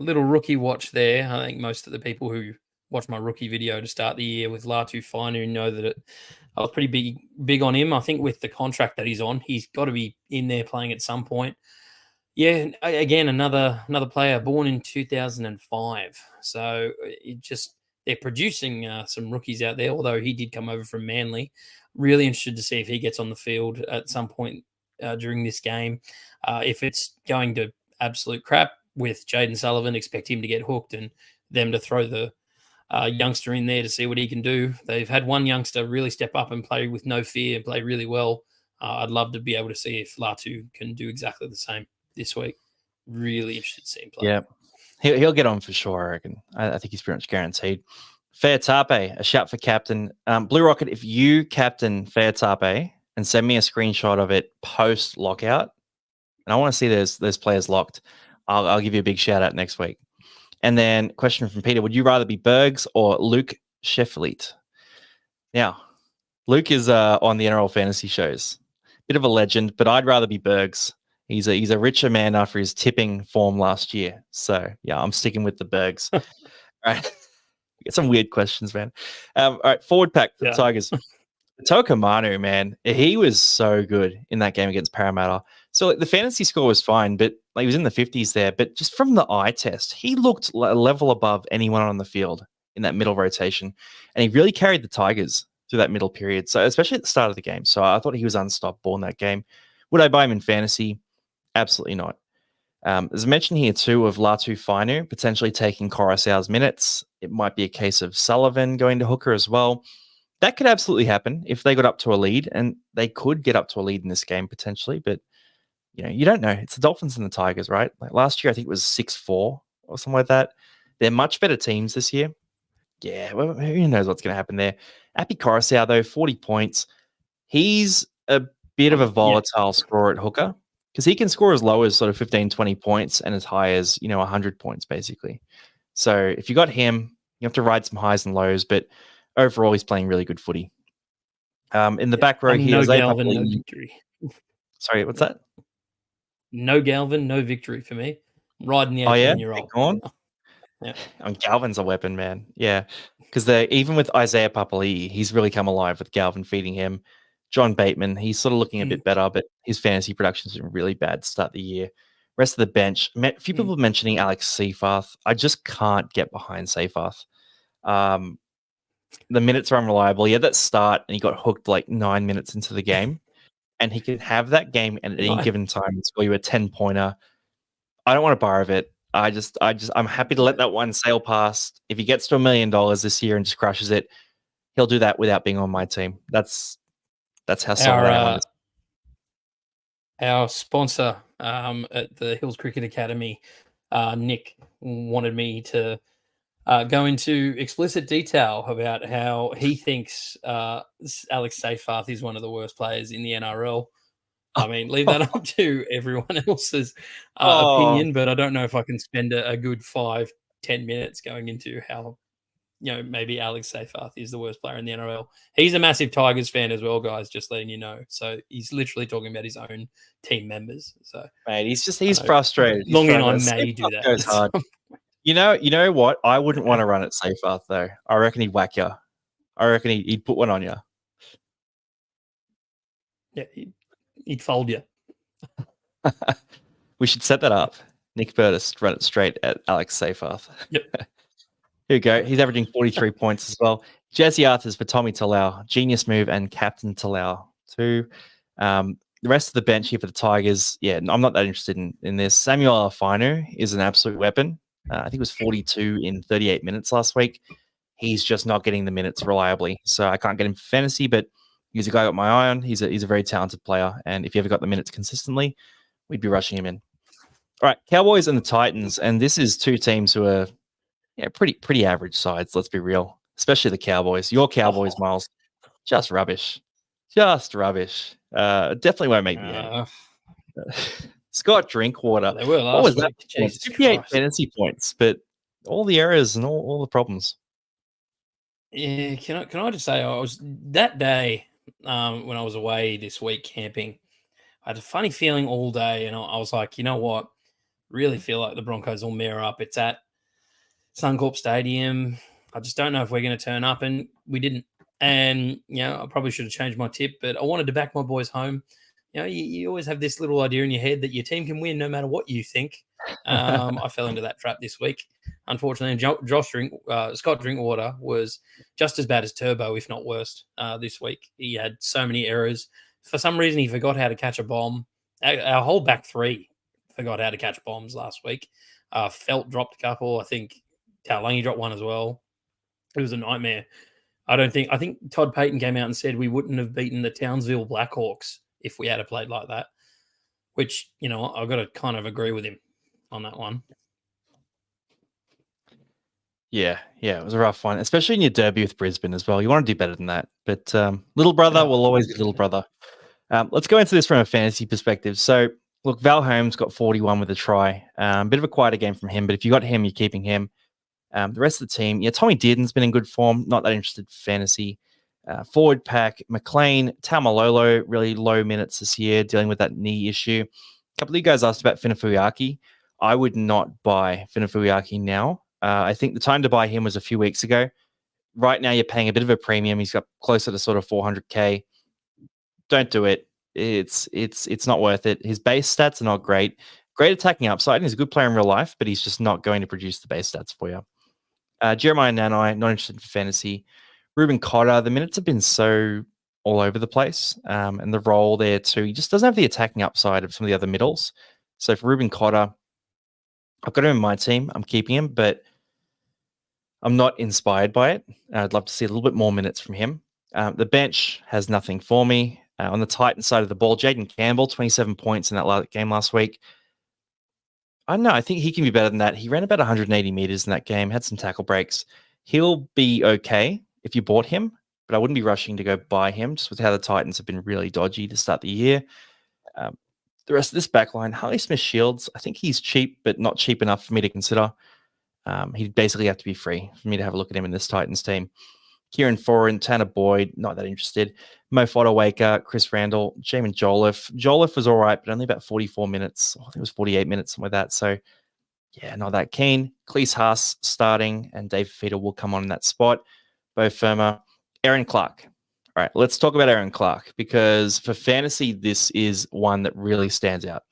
Little rookie watch there. I think most of the people who watched my rookie video to start the year with Latu Fainu know that I was pretty big on him. I think with the contract that he's on, he's got to be in there playing at some point. Yeah, again, another player born in 2005. So they're producing some rookies out there, although he did come over from Manly. Really interested to see if he gets on the field at some point during this game. If it's going to absolute crap with Jaden Sullivan, expect him to get hooked and them to throw the youngster in there to see what he can do. They've had one youngster really step up and play with no fear and play really well. I'd love to be able to see if Latu can do exactly the same this week. Really interested to see him play. Yeah, he'll get on for sure, I reckon. I think he's pretty much guaranteed. Fair Tape, a shout for captain. Blue Rocket, if you captain Fair Tape and send me a screenshot of it post lockout, and I want to see those players locked, I'll give you a big shout out next week. And then question from Peter, would you rather be Bergs or Luke Sheffield? Now, Luke is on the NRL fantasy shows. Bit of a legend, but I'd rather be Bergs. He's a richer man after his tipping form last year. So, yeah, I'm sticking with the Bergs. All right. Get some weird questions, man. All right, forward pack for the Tigers. Toka Manu, man, he was so good in that game against Parramatta. So the fantasy score was fine, but he was in the 50s there. But just from the eye test, he looked a level above anyone on the field in that middle rotation. And he really carried the Tigers through that middle period, so especially at the start of the game. So I thought he was unstoppable in that game. Would I buy him in fantasy? Absolutely not. There's a mention here too of Latu Fainu potentially taking Coruscant's minutes. It might be a case of Sullivan going to hooker as well. That could absolutely happen if they got up to a lead, and they could get up to a lead in this game potentially. But you don't know. It's the Dolphins and the Tigers, right? Like last year, I think it was 6-4 or something like that. They're much better teams this year. Yeah, well, who knows what's going to happen there? Appy Coruscant, though, 40 points. He's a bit of a volatile scorer at hooker because he can score as low as sort of 15, 20 points and as high as 100 points basically. So if you got him, you have to ride some highs and lows, but overall he's playing really good footy. In the back row here, no Galvin, no victory. Sorry, what's that? No Galvin, no victory for me. I'm riding the 18-year-old. Go on. Yeah, Galvin's a weapon, man. Yeah, because even with Isaiah Papali'i, he's really come alive with Galvin feeding him. John Bateman, he's sort of looking a bit better, but his fantasy production's been really bad to start the year. Rest of the bench, a few people mentioning Alex Seyfarth. I just can't get behind Seyfarth. The minutes are unreliable. He had that start and he got hooked like 9 minutes into the game, and he could have that game and at any given time and score you a 10-pointer. I don't want to borrow it. I'm happy to let that one sail past. If he gets to $1 million this year and just crushes it, he'll do that without being on my team. That's how solid I want it. Our sponsor at the Hills Cricket Academy, Nick, wanted me to go into explicit detail about how he thinks Alex Seyfarth is one of the worst players in the NRL. I mean, leave that up to everyone else's opinion, but I don't know if I can spend a good 5-10 minutes going into how, maybe Alex Seyfarth is the worst player in the NRL. He's a massive Tigers fan as well, guys, just letting you know. So he's literally talking about his own team members. So, mate, he's frustrated. Long in I may do that. Goes hard. You know what? I wouldn't want to run at Seyfarth, though. I reckon he'd whack you. I reckon he'd put one on you. Yeah, he'd fold you. We should set that up. Nick Burtis, run it straight at Alex Seyfarth. Yep. Here we go. He's averaging 43 points as well. Jazzy Arthurs for Tommy Talau. Genius move and Captain Talau too. The rest of the bench here for the Tigers, I'm not that interested in this. Samuel Alfino is an absolute weapon. I think it was 42 in 38 minutes last week. He's just not getting the minutes reliably. So I can't get him for fantasy, but he's a guy I got my eye on. He's a very talented player. And if he ever got the minutes consistently, we'd be rushing him in. All right, Cowboys and the Titans. And this is two teams who are pretty average sides, let's be real. Especially the Cowboys. Your Cowboys, Miles. Just rubbish. Just rubbish. Definitely won't make the eight. Scott Drinkwater. They were What was last that? week. Jesus 58 Christ. fantasy points, but all the errors and all the problems. Yeah, can I just say I was that day when I was away this week camping. I had a funny feeling all day, and I was like, you know what? Really feel like the Broncos will mirror up. It's at Suncorp Stadium. I just don't know if we're going to turn up, and we didn't. And I probably should have changed my tip, but I wanted to back my boys home. You always have this little idea in your head that your team can win no matter what you think. I fell into that trap this week, unfortunately. And Scott Drinkwater was just as bad as Turbo, if not worse, this week. He had so many errors. For some reason, he forgot how to catch a bomb. Our whole back three forgot how to catch bombs last week. Felt dropped a couple. I think Talangi dropped one as well. It was a nightmare. I think Todd Payton came out and said we wouldn't have beaten the Townsville Blackhawks if we had played like that, which, I've got to kind of agree with him on that one. Yeah, it was a rough one, especially in your derby with Brisbane as well. You want to do better than that. But little brother will always be little brother. Let's go into this from a fantasy perspective. So, look, Val Holmes got 41 with a try. Bit of a quieter game from him, but if you got him, you're keeping him. The rest of the team, Tommy Dearden's been in good form. Not that interested in fantasy. Forward pack, McLean, Tamalolo, really low minutes this year, dealing with that knee issue. A couple of you guys asked about Finafuyaki. I would not buy Finafuyaki now. I think the time to buy him was a few weeks ago. Right now, you're paying a bit of a premium. He's got closer to sort of 400K. Don't do it. It's not worth it. His base stats are not great. Great attacking upside, and he's a good player in real life, but he's just not going to produce the base stats for you. Jeremiah Nanai, not interested in fantasy. Ruben Cotter, the minutes have been so all over the place, and the role there too. He just doesn't have the attacking upside of some of the other middles. So for Ruben Cotter, I've got him in my team. I'm keeping him, but I'm not inspired by it. I'd love to see a little bit more minutes from him. The bench has nothing for me. On the Titans side of the ball, Jaden Campbell, 27 points in that game last week. I don't know. I think he can be better than that. He ran about 180 meters in that game, had some tackle breaks. He'll be okay if you bought him, but I wouldn't be rushing to go buy him just with how the Titans have been really dodgy to start the year. The rest of this back line, Harley Smith-Shields, I think he's cheap, but not cheap enough for me to consider. He'd basically have to be free for me to have a look at him in this Titans team. Kieran Foran, Tanner Boyd, not that interested. Mo Fodawaker, Chris Randall, Jamin Jolliffe. Jolliffe was all right, but only about 44 minutes. I think it was 48 minutes, something like that. So, yeah, not that keen. Cleese Haas starting, and Dave Fafita will come on in that spot. Bo Firma, Aaron Clark. All right, let's talk about Aaron Clark, because for fantasy, this is one that really stands out.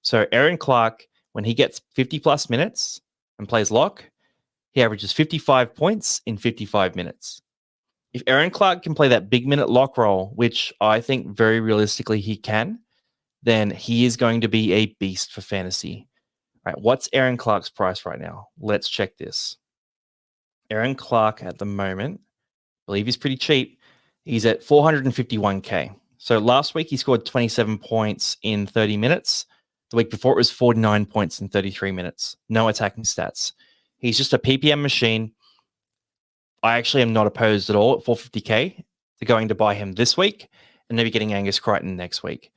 So Aaron Clark, when he gets 50-plus minutes and plays lock, he averages 55 points in 55 minutes. If Aaron Clark can play that big minute lock role, which I think very realistically he can, then he is going to be a beast for fantasy. All right, what's Aaron Clark's price right now? Let's check this. Aaron Clark at the moment, I believe he's pretty cheap. He's at 451K. So last week he scored 27 points in 30 minutes. The week before it was 49 points in 33 minutes. No attacking stats. He's just a PPM machine. I actually am not opposed at all at 450K to going to buy him this week and maybe getting Angus Crichton next week.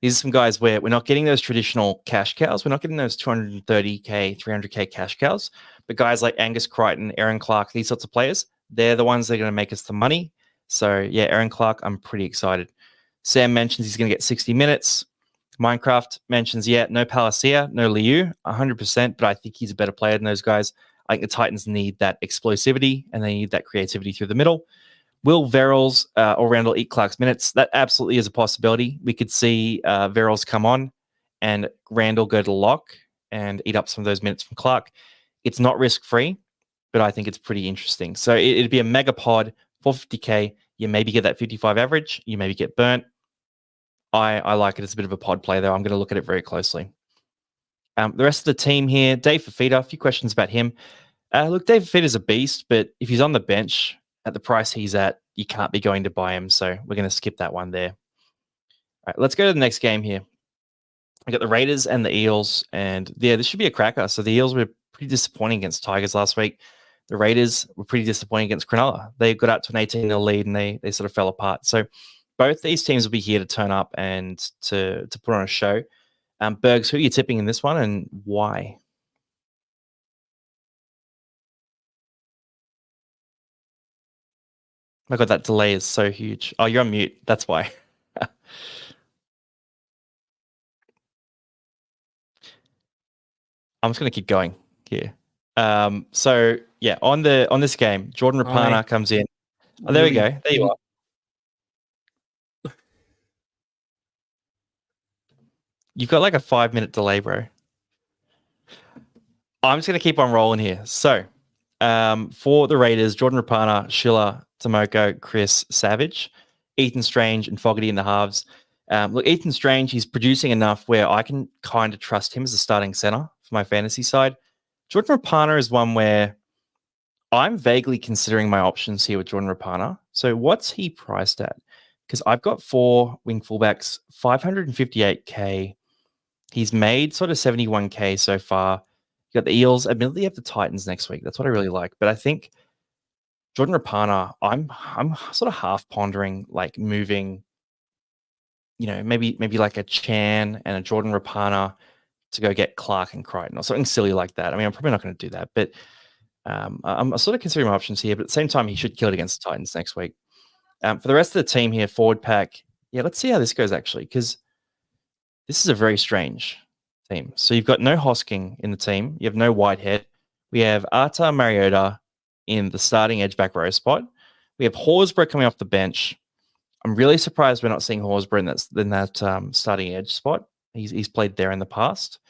These are some guys where we're not getting those traditional cash cows. We're not getting those 230K, 300K cash cows. But guys like Angus Crichton, Aaron Clark, these sorts of players, they're the ones that are going to make us the money. So, yeah, Aaron Clark, I'm pretty excited. Sam mentions he's going to get 60 minutes. Minecraft mentions, no Palacia, no Liu, 100%, but I think he's a better player than those guys. I think the Titans need that explosivity and they need that creativity through the middle. Will Verrills or Randall eat Clark's minutes? That absolutely is a possibility. We could see Verrills come on and Randall go to lock and eat up some of those minutes from Clark. It's not risk-free, but I think it's pretty interesting. So it'd be a mega pod, 450K. You maybe get that 55 average. You maybe get burnt. I like it. It's a bit of a pod play, though. I'm going to look at it very closely. The rest of the team here, Dave Fafita, a few questions about him. Look, Dave Fafita's a beast, but if he's on the bench at the price he's at, you can't be going to buy him. So we're going to skip that one there. All right, let's go to the next game here. We got the Raiders and the Eels, and yeah, this should be a cracker. So the Eels were pretty disappointing against Tigers last week. The Raiders were pretty disappointing against Cronulla. They got out to an 18-0 lead and they sort of fell apart. So both these teams will be here to turn up and to put on a show. Bergs, who are you tipping in this one and why? Oh my God, that delay is so huge. Oh, you're on mute. That's why. I'm just going to keep going here. So yeah, on this game, Jordan Rapana comes in. Oh, there we go. There you are. You've got like a 5-minute delay, bro. I'm just going to keep on rolling here. So for the Raiders, Jordan Rapana, Schiller, Tomoko, Chris, Savage, Ethan Strange, and Fogarty in the halves. Look, Ethan Strange, he's producing enough where I can kind of trust him as a starting center for my fantasy side. Jordan Rapana is one where I'm vaguely considering my options here with Jordan Rapana. So what's he priced at? Because I've got 4 wing fullbacks, 558K. He's made sort of 71K so far. You got the Eels. Admittedly, you have the Titans next week. That's what I really like. But I think Jordan Rapana, I'm sort of half pondering like moving, maybe like a Chan and a Jordan Rapana to go get Clark and Crichton or something silly like that. I mean, I'm probably not going to do that, but I'm sort of considering my options here. But at the same time, he should kill it against the Titans next week. For the rest of the team here, forward pack, let's see how this goes actually, because this is a very strange team. So you've got no Hosking in the team. You have no Whitehead. We have Arta Mariota in the starting edge back row spot. We have Horsburgh coming off the bench. I'm really surprised we're not seeing Horsburgh in that starting edge spot. He's played there in the past.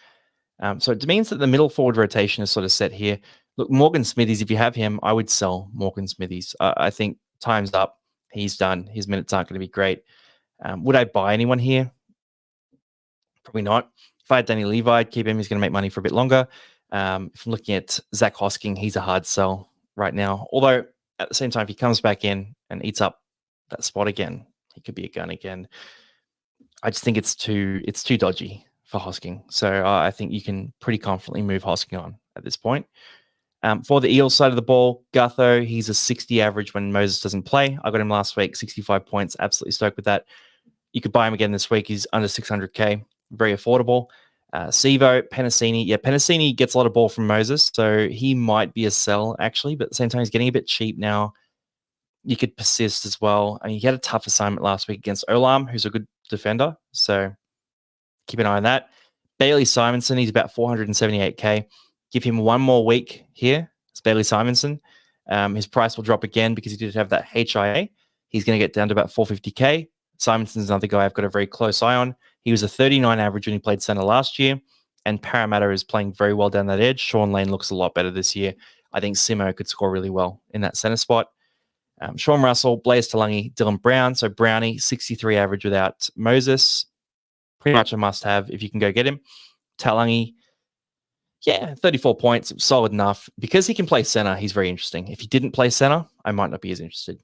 So it means that the middle forward rotation is sort of set here. Look, Morgan Smithies, if you have him, I would sell Morgan Smithies. I think time's up. He's done. His minutes aren't going to be great. Would I buy anyone here? Probably not. If I had Danny Levi, I'd keep him. He's going to make money for a bit longer. If I'm looking at Zach Hosking, he's a hard sell right now. Although, at the same time, if he comes back in and eats up that spot again, he could be a gun again. I just think it's too dodgy for Hosking. So I think you can pretty confidently move Hosking on at this point. For the Eels side of the ball, Gutho, he's a 60 average when Moses doesn't play. I got him last week, 65 points. Absolutely stoked with that. You could buy him again this week. He's under 600K. Very affordable. Sivo, Penasini. Yeah, Penasini gets a lot of ball from Moses, so he might be a sell, actually. But at the same time, he's getting a bit cheap now. You could persist as well. I mean, he had a tough assignment last week against Olam, who's a good defender. So keep an eye on that. Bailey Simonson, he's about 478K. Give him one more week here. It's Bailey Simonson. His price will drop again because he did have that HIA. He's going to get down to about 450K. Simonson's another guy I've got a very close eye on. He was a 39 average when he played center last year, and Parramatta is playing very well down that edge. Sean Lane looks a lot better this year. I think Simo could score really well in that center spot. Sean Russell, Blaze Talangi, Dylan Brown. So Brownie, 63 average without Moses. Pretty much a must-have if you can go get him. Talangi, 34 points, solid enough. Because he can play center, he's very interesting. If he didn't play center, I might not be as interested.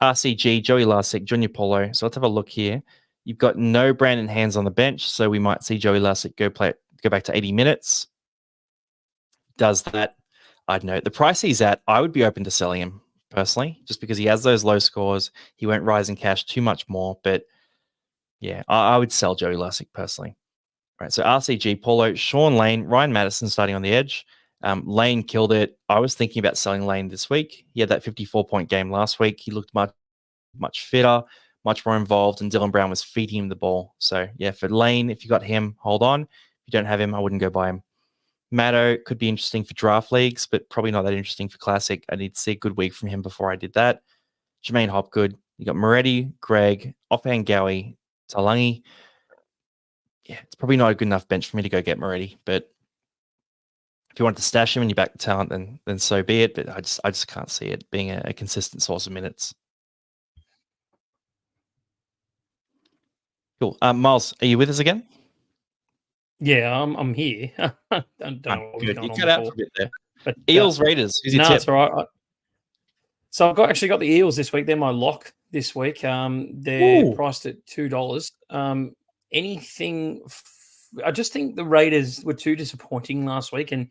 RCG, Joey Larsick, Junior Polo. So let's have a look here. You've got no Brandon Hands on the bench, so we might see Joey Larsick go back to 80 minutes. Does that? I don't know. The price he's at, I would be open to selling him personally, just because he has those low scores. He won't rise in cash too much more, but yeah, I would sell Joey Larsick personally. All right, so RCG, Polo, Sean Lane, Ryan Madison starting on the edge. Lane killed it. I was thinking about selling Lane this week. He had that 54-point game last week. He looked much fitter, much more involved, and Dylan Brown was feeding him the ball. So, yeah, for Lane, if you got him, hold on. If you don't have him, I wouldn't go buy him. Maddo could be interesting for draft leagues, but probably not that interesting for Classic. I need to see a good week from him before I did that. Jermaine Hopgood. You got Moretti, Greg, Offhand Gowie, Talangi. Yeah, it's probably not a good enough bench for me to go get Moretti, but if you want to stash him and you back the talent, then so be it. But I just can't see it being a consistent source of minutes. Cool. Miles, are you with us again? Yeah, I'm here. I don't know what was going you on cut out before. for a bit there. But, Eels Raiders. Who's your tip? It's all right. So I've actually got the Eels this week. They're my lock this week. They're priced at $2. I just think the Raiders were too disappointing last week, and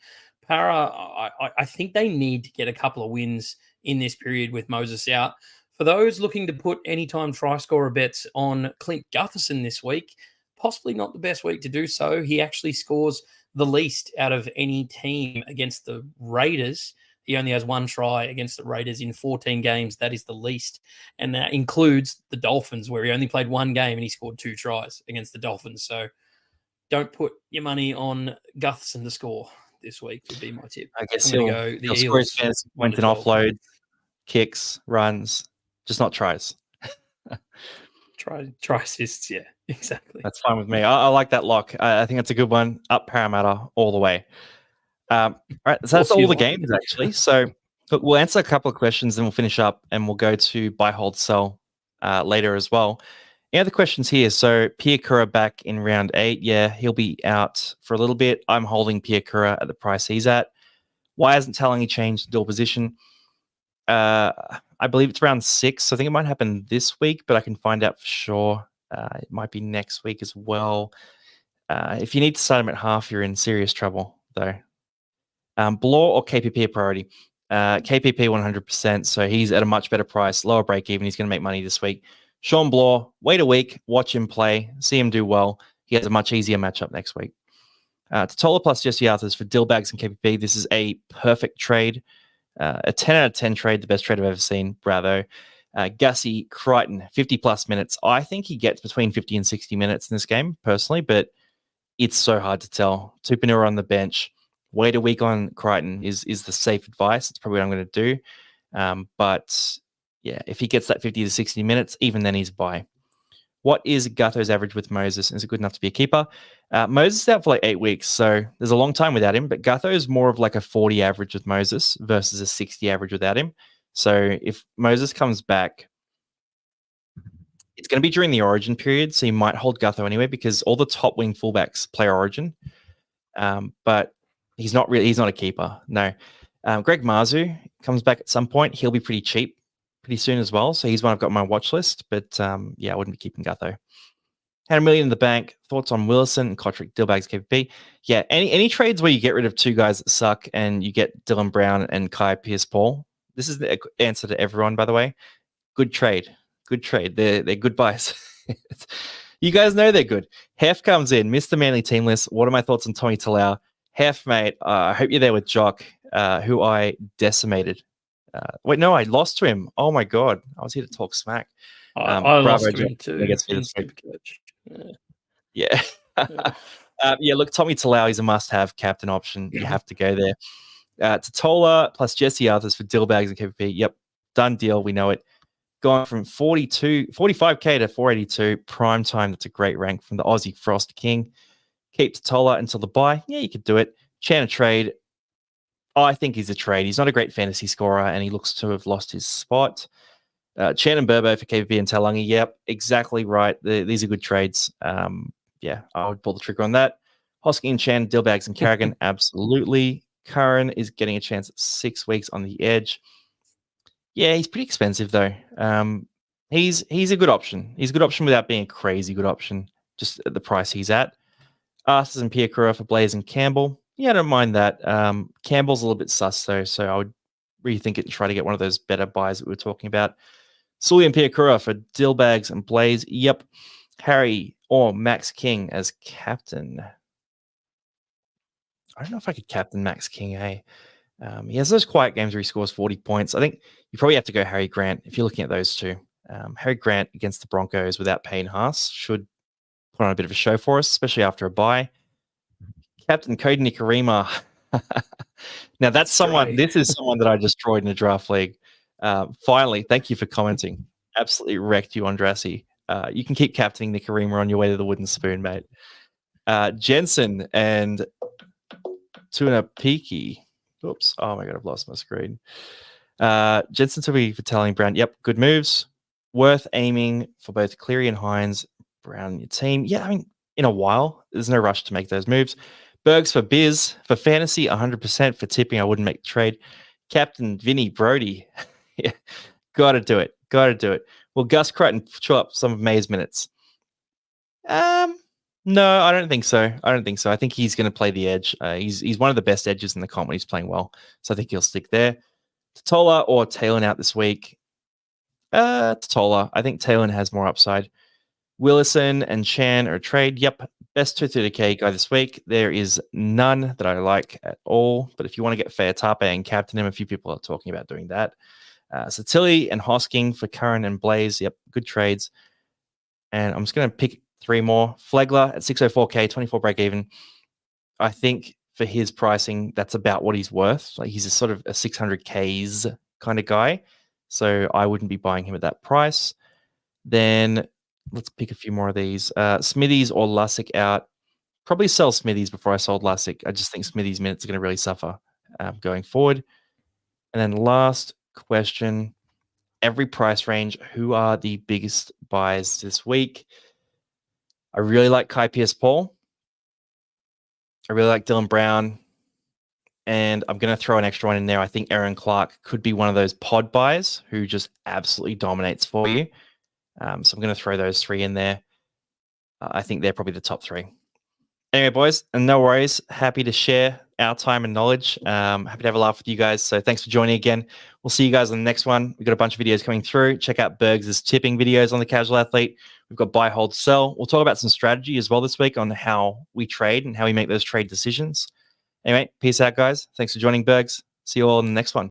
Para, I think they need to get a couple of wins in this period with Moses out. For those looking to put anytime try scorer bets on Clint Gutherson this week, possibly not the best week to do so. He actually scores the least out of any team against the Raiders. He only has one try against the Raiders in 14 games. That is the least. And that includes the Dolphins, where he only played one game and he scored 2 tries against the Dolphins. So don't put your money on Gutherson to score this week, would be my tip. I guess I'm he'll going to go the score his Eels. fantasy 1 points to in 12. offload, kicks, runs, just not tries. Try assists, yeah, exactly. That's fine with me. I like that lock. I think it's a good one. Up Parramatta all the way. All right, so that's all the games actually. So look, we'll answer a couple of questions, then we'll finish up, and we'll go to buy, hold, sell later as well. Any other questions here? So Piakura back in round 8. Yeah, he'll be out for a little bit. I'm holding Piakura at the price he's at. Why hasn't Talangi changed the dual position? I believe it's round 6. So I think it might happen this week, but I can find out for sure. It might be next week as well. If you need to start him at half, you're in serious trouble, though. Blore or KPP a priority? KPP 100%. So he's at a much better price, lower break even. He's going to make money this week. Sean Blore, wait a week, watch him play, see him do well. He has a much easier matchup next week. Totola plus Jesse Arthurs for Dillbags and KPP. This is a perfect trade. A 10 out of 10 trade, the best trade I've ever seen. Bravo. Gussie Crichton, 50 plus minutes. I think he gets between 50 and 60 minutes in this game, personally, but it's so hard to tell. Tupanua on the bench. Wait a week on Crichton is the safe advice. It's probably what I'm going to do. But yeah, if he gets that 50 to 60 minutes, even then he's buy. What is Gutho's average with Moses? Is it good enough to be a keeper? Moses is out for like 8 weeks, so there's a long time without him, but Gutho is more of like a 40 average with Moses versus a 60 average without him. So if Moses comes back, it's going to be during the origin period, so you might hold Gutho anyway because all the top wing fullbacks play origin. But he's not a keeper. No. Greg Marzu comes back at some point. He'll be pretty cheap pretty soon as well. So he's one I've got on my watch list. But yeah, I wouldn't be keeping Gutho. Had $1 million in the bank. Thoughts on Willison, Kotrick, Dillbags, KPP? Yeah, any trades where you get rid of 2 guys that suck and you get Dylan Brown and Kai Pierce-Paul. This is the answer to everyone, by the way. Good trade. Good trade. They're good buys. You guys know they're good. Hef comes in, Mr. Manly team list. What are my thoughts on Tommy Talau? Hef, mate, I hope you're there with Jock, who I decimated. Wait, no, I lost to him. Oh, my God. I was here to talk smack. I lost to him too. Yeah. Yeah, look, Tommy Talau is a must-have captain option. You have to go there. Totola plus Jesse Arthurs for Dillbags and KPP. Yep, done deal. We know it. Going from 45K to 482. Prime time. That's a great rank from the Aussie Frost King. Keep Totola until the buy. Yeah, you could do it. Chan a trade. I think he's a trade. He's not a great fantasy scorer, and he looks to have lost his spot. Chan and Burbo for KPP and Talangi. Yep, exactly right. These are good trades. Yeah, I would pull the trigger on that. Hosking and Chan, Dillbags and Carrigan. Absolutely. Curran is getting a chance at 6 weeks on the edge. Yeah, he's pretty expensive though. He's a good option. He's a good option without being a crazy good option, just at the price he's at. Arthurs and Piakura for Blaze and Campbell. Yeah, I don't mind that. Campbell's a little bit sus though, so I would rethink it and try to get one of those better buys that we were talking about. Sully and Piakura for Dillbags and Blaze. Yep. Harry or Max King as captain. I don't know if I could captain Max King, eh? He has those quiet games where he scores 40 points. I think you probably have to go Harry Grant if you're looking at those two. Harry Grant against the Broncos without Payne Haas should put on a bit of a show for us, especially after a bye. Captain Cody Nikarima. Now that's someone. This is someone that I destroyed in a draft league. Finally, thank you for commenting. Absolutely wrecked you, Andrassy. You can keep captaining Nikarima on your way to the wooden spoon, mate. Jensen and Tuna Peaky. Oops. Oh my God, I've lost my screen. Jensen to be for telling Brown. Yep, good moves. Worth aiming for both Cleary and Hines. Brown in your team. Yeah, I mean, in a while. There's no rush to make those moves. Bergs for Biz. For fantasy, 100%. For tipping, I wouldn't make the trade. Captain Vinny Brody. Yeah, gotta do it. Gotta do it. Will Gus Crichton chew up some of May's minutes? No, I don't think so. I think he's going to play the edge. He's one of the best edges in the comp when he's playing well. So I think he'll stick there. Totola or Talon out this week? Totola. I think Talon has more upside. Willison and Chan are a trade. Yep. Best 230k guy this week. There is none that I like at all. But if you want to get Fair Tape and captain him, a few people are talking about doing that. So Tilly and Hosking for Curran and Blaze. Yep. Good trades. And I'm just going to pick 3 more. Flegler at 604k, 24 break even. I think for his pricing, that's about what he's worth. Like he's a sort of a 600Ks kind of guy. So I wouldn't be buying him at that price. Then let's pick a few more of these. Smithies or Lussick out. Probably sell Smithies before I sold Lussick. I just think Smithies minutes are going to really suffer going forward. And then last question. Every price range, who are the biggest buys this week? I really like Kai Pierce-Paul. I really like Dylan Brown. And I'm going to throw an extra one in there. I think Aaron Clark could be one of those pod buys who just absolutely dominates for you. So I'm going to throw those 3 in there. I think they're probably the top 3. Anyway, boys, and no worries. Happy to share our time and knowledge. Happy to have a laugh with you guys. So thanks for joining again. We'll see you guys on the next one. We've got a bunch of videos coming through. Check out Bergs' tipping videos on the Casual Athlete. We've got buy, hold, sell. We'll talk about some strategy as well this week on how we trade and how we make those trade decisions. Anyway, peace out, guys. Thanks for joining Bergs. See you all in the next one.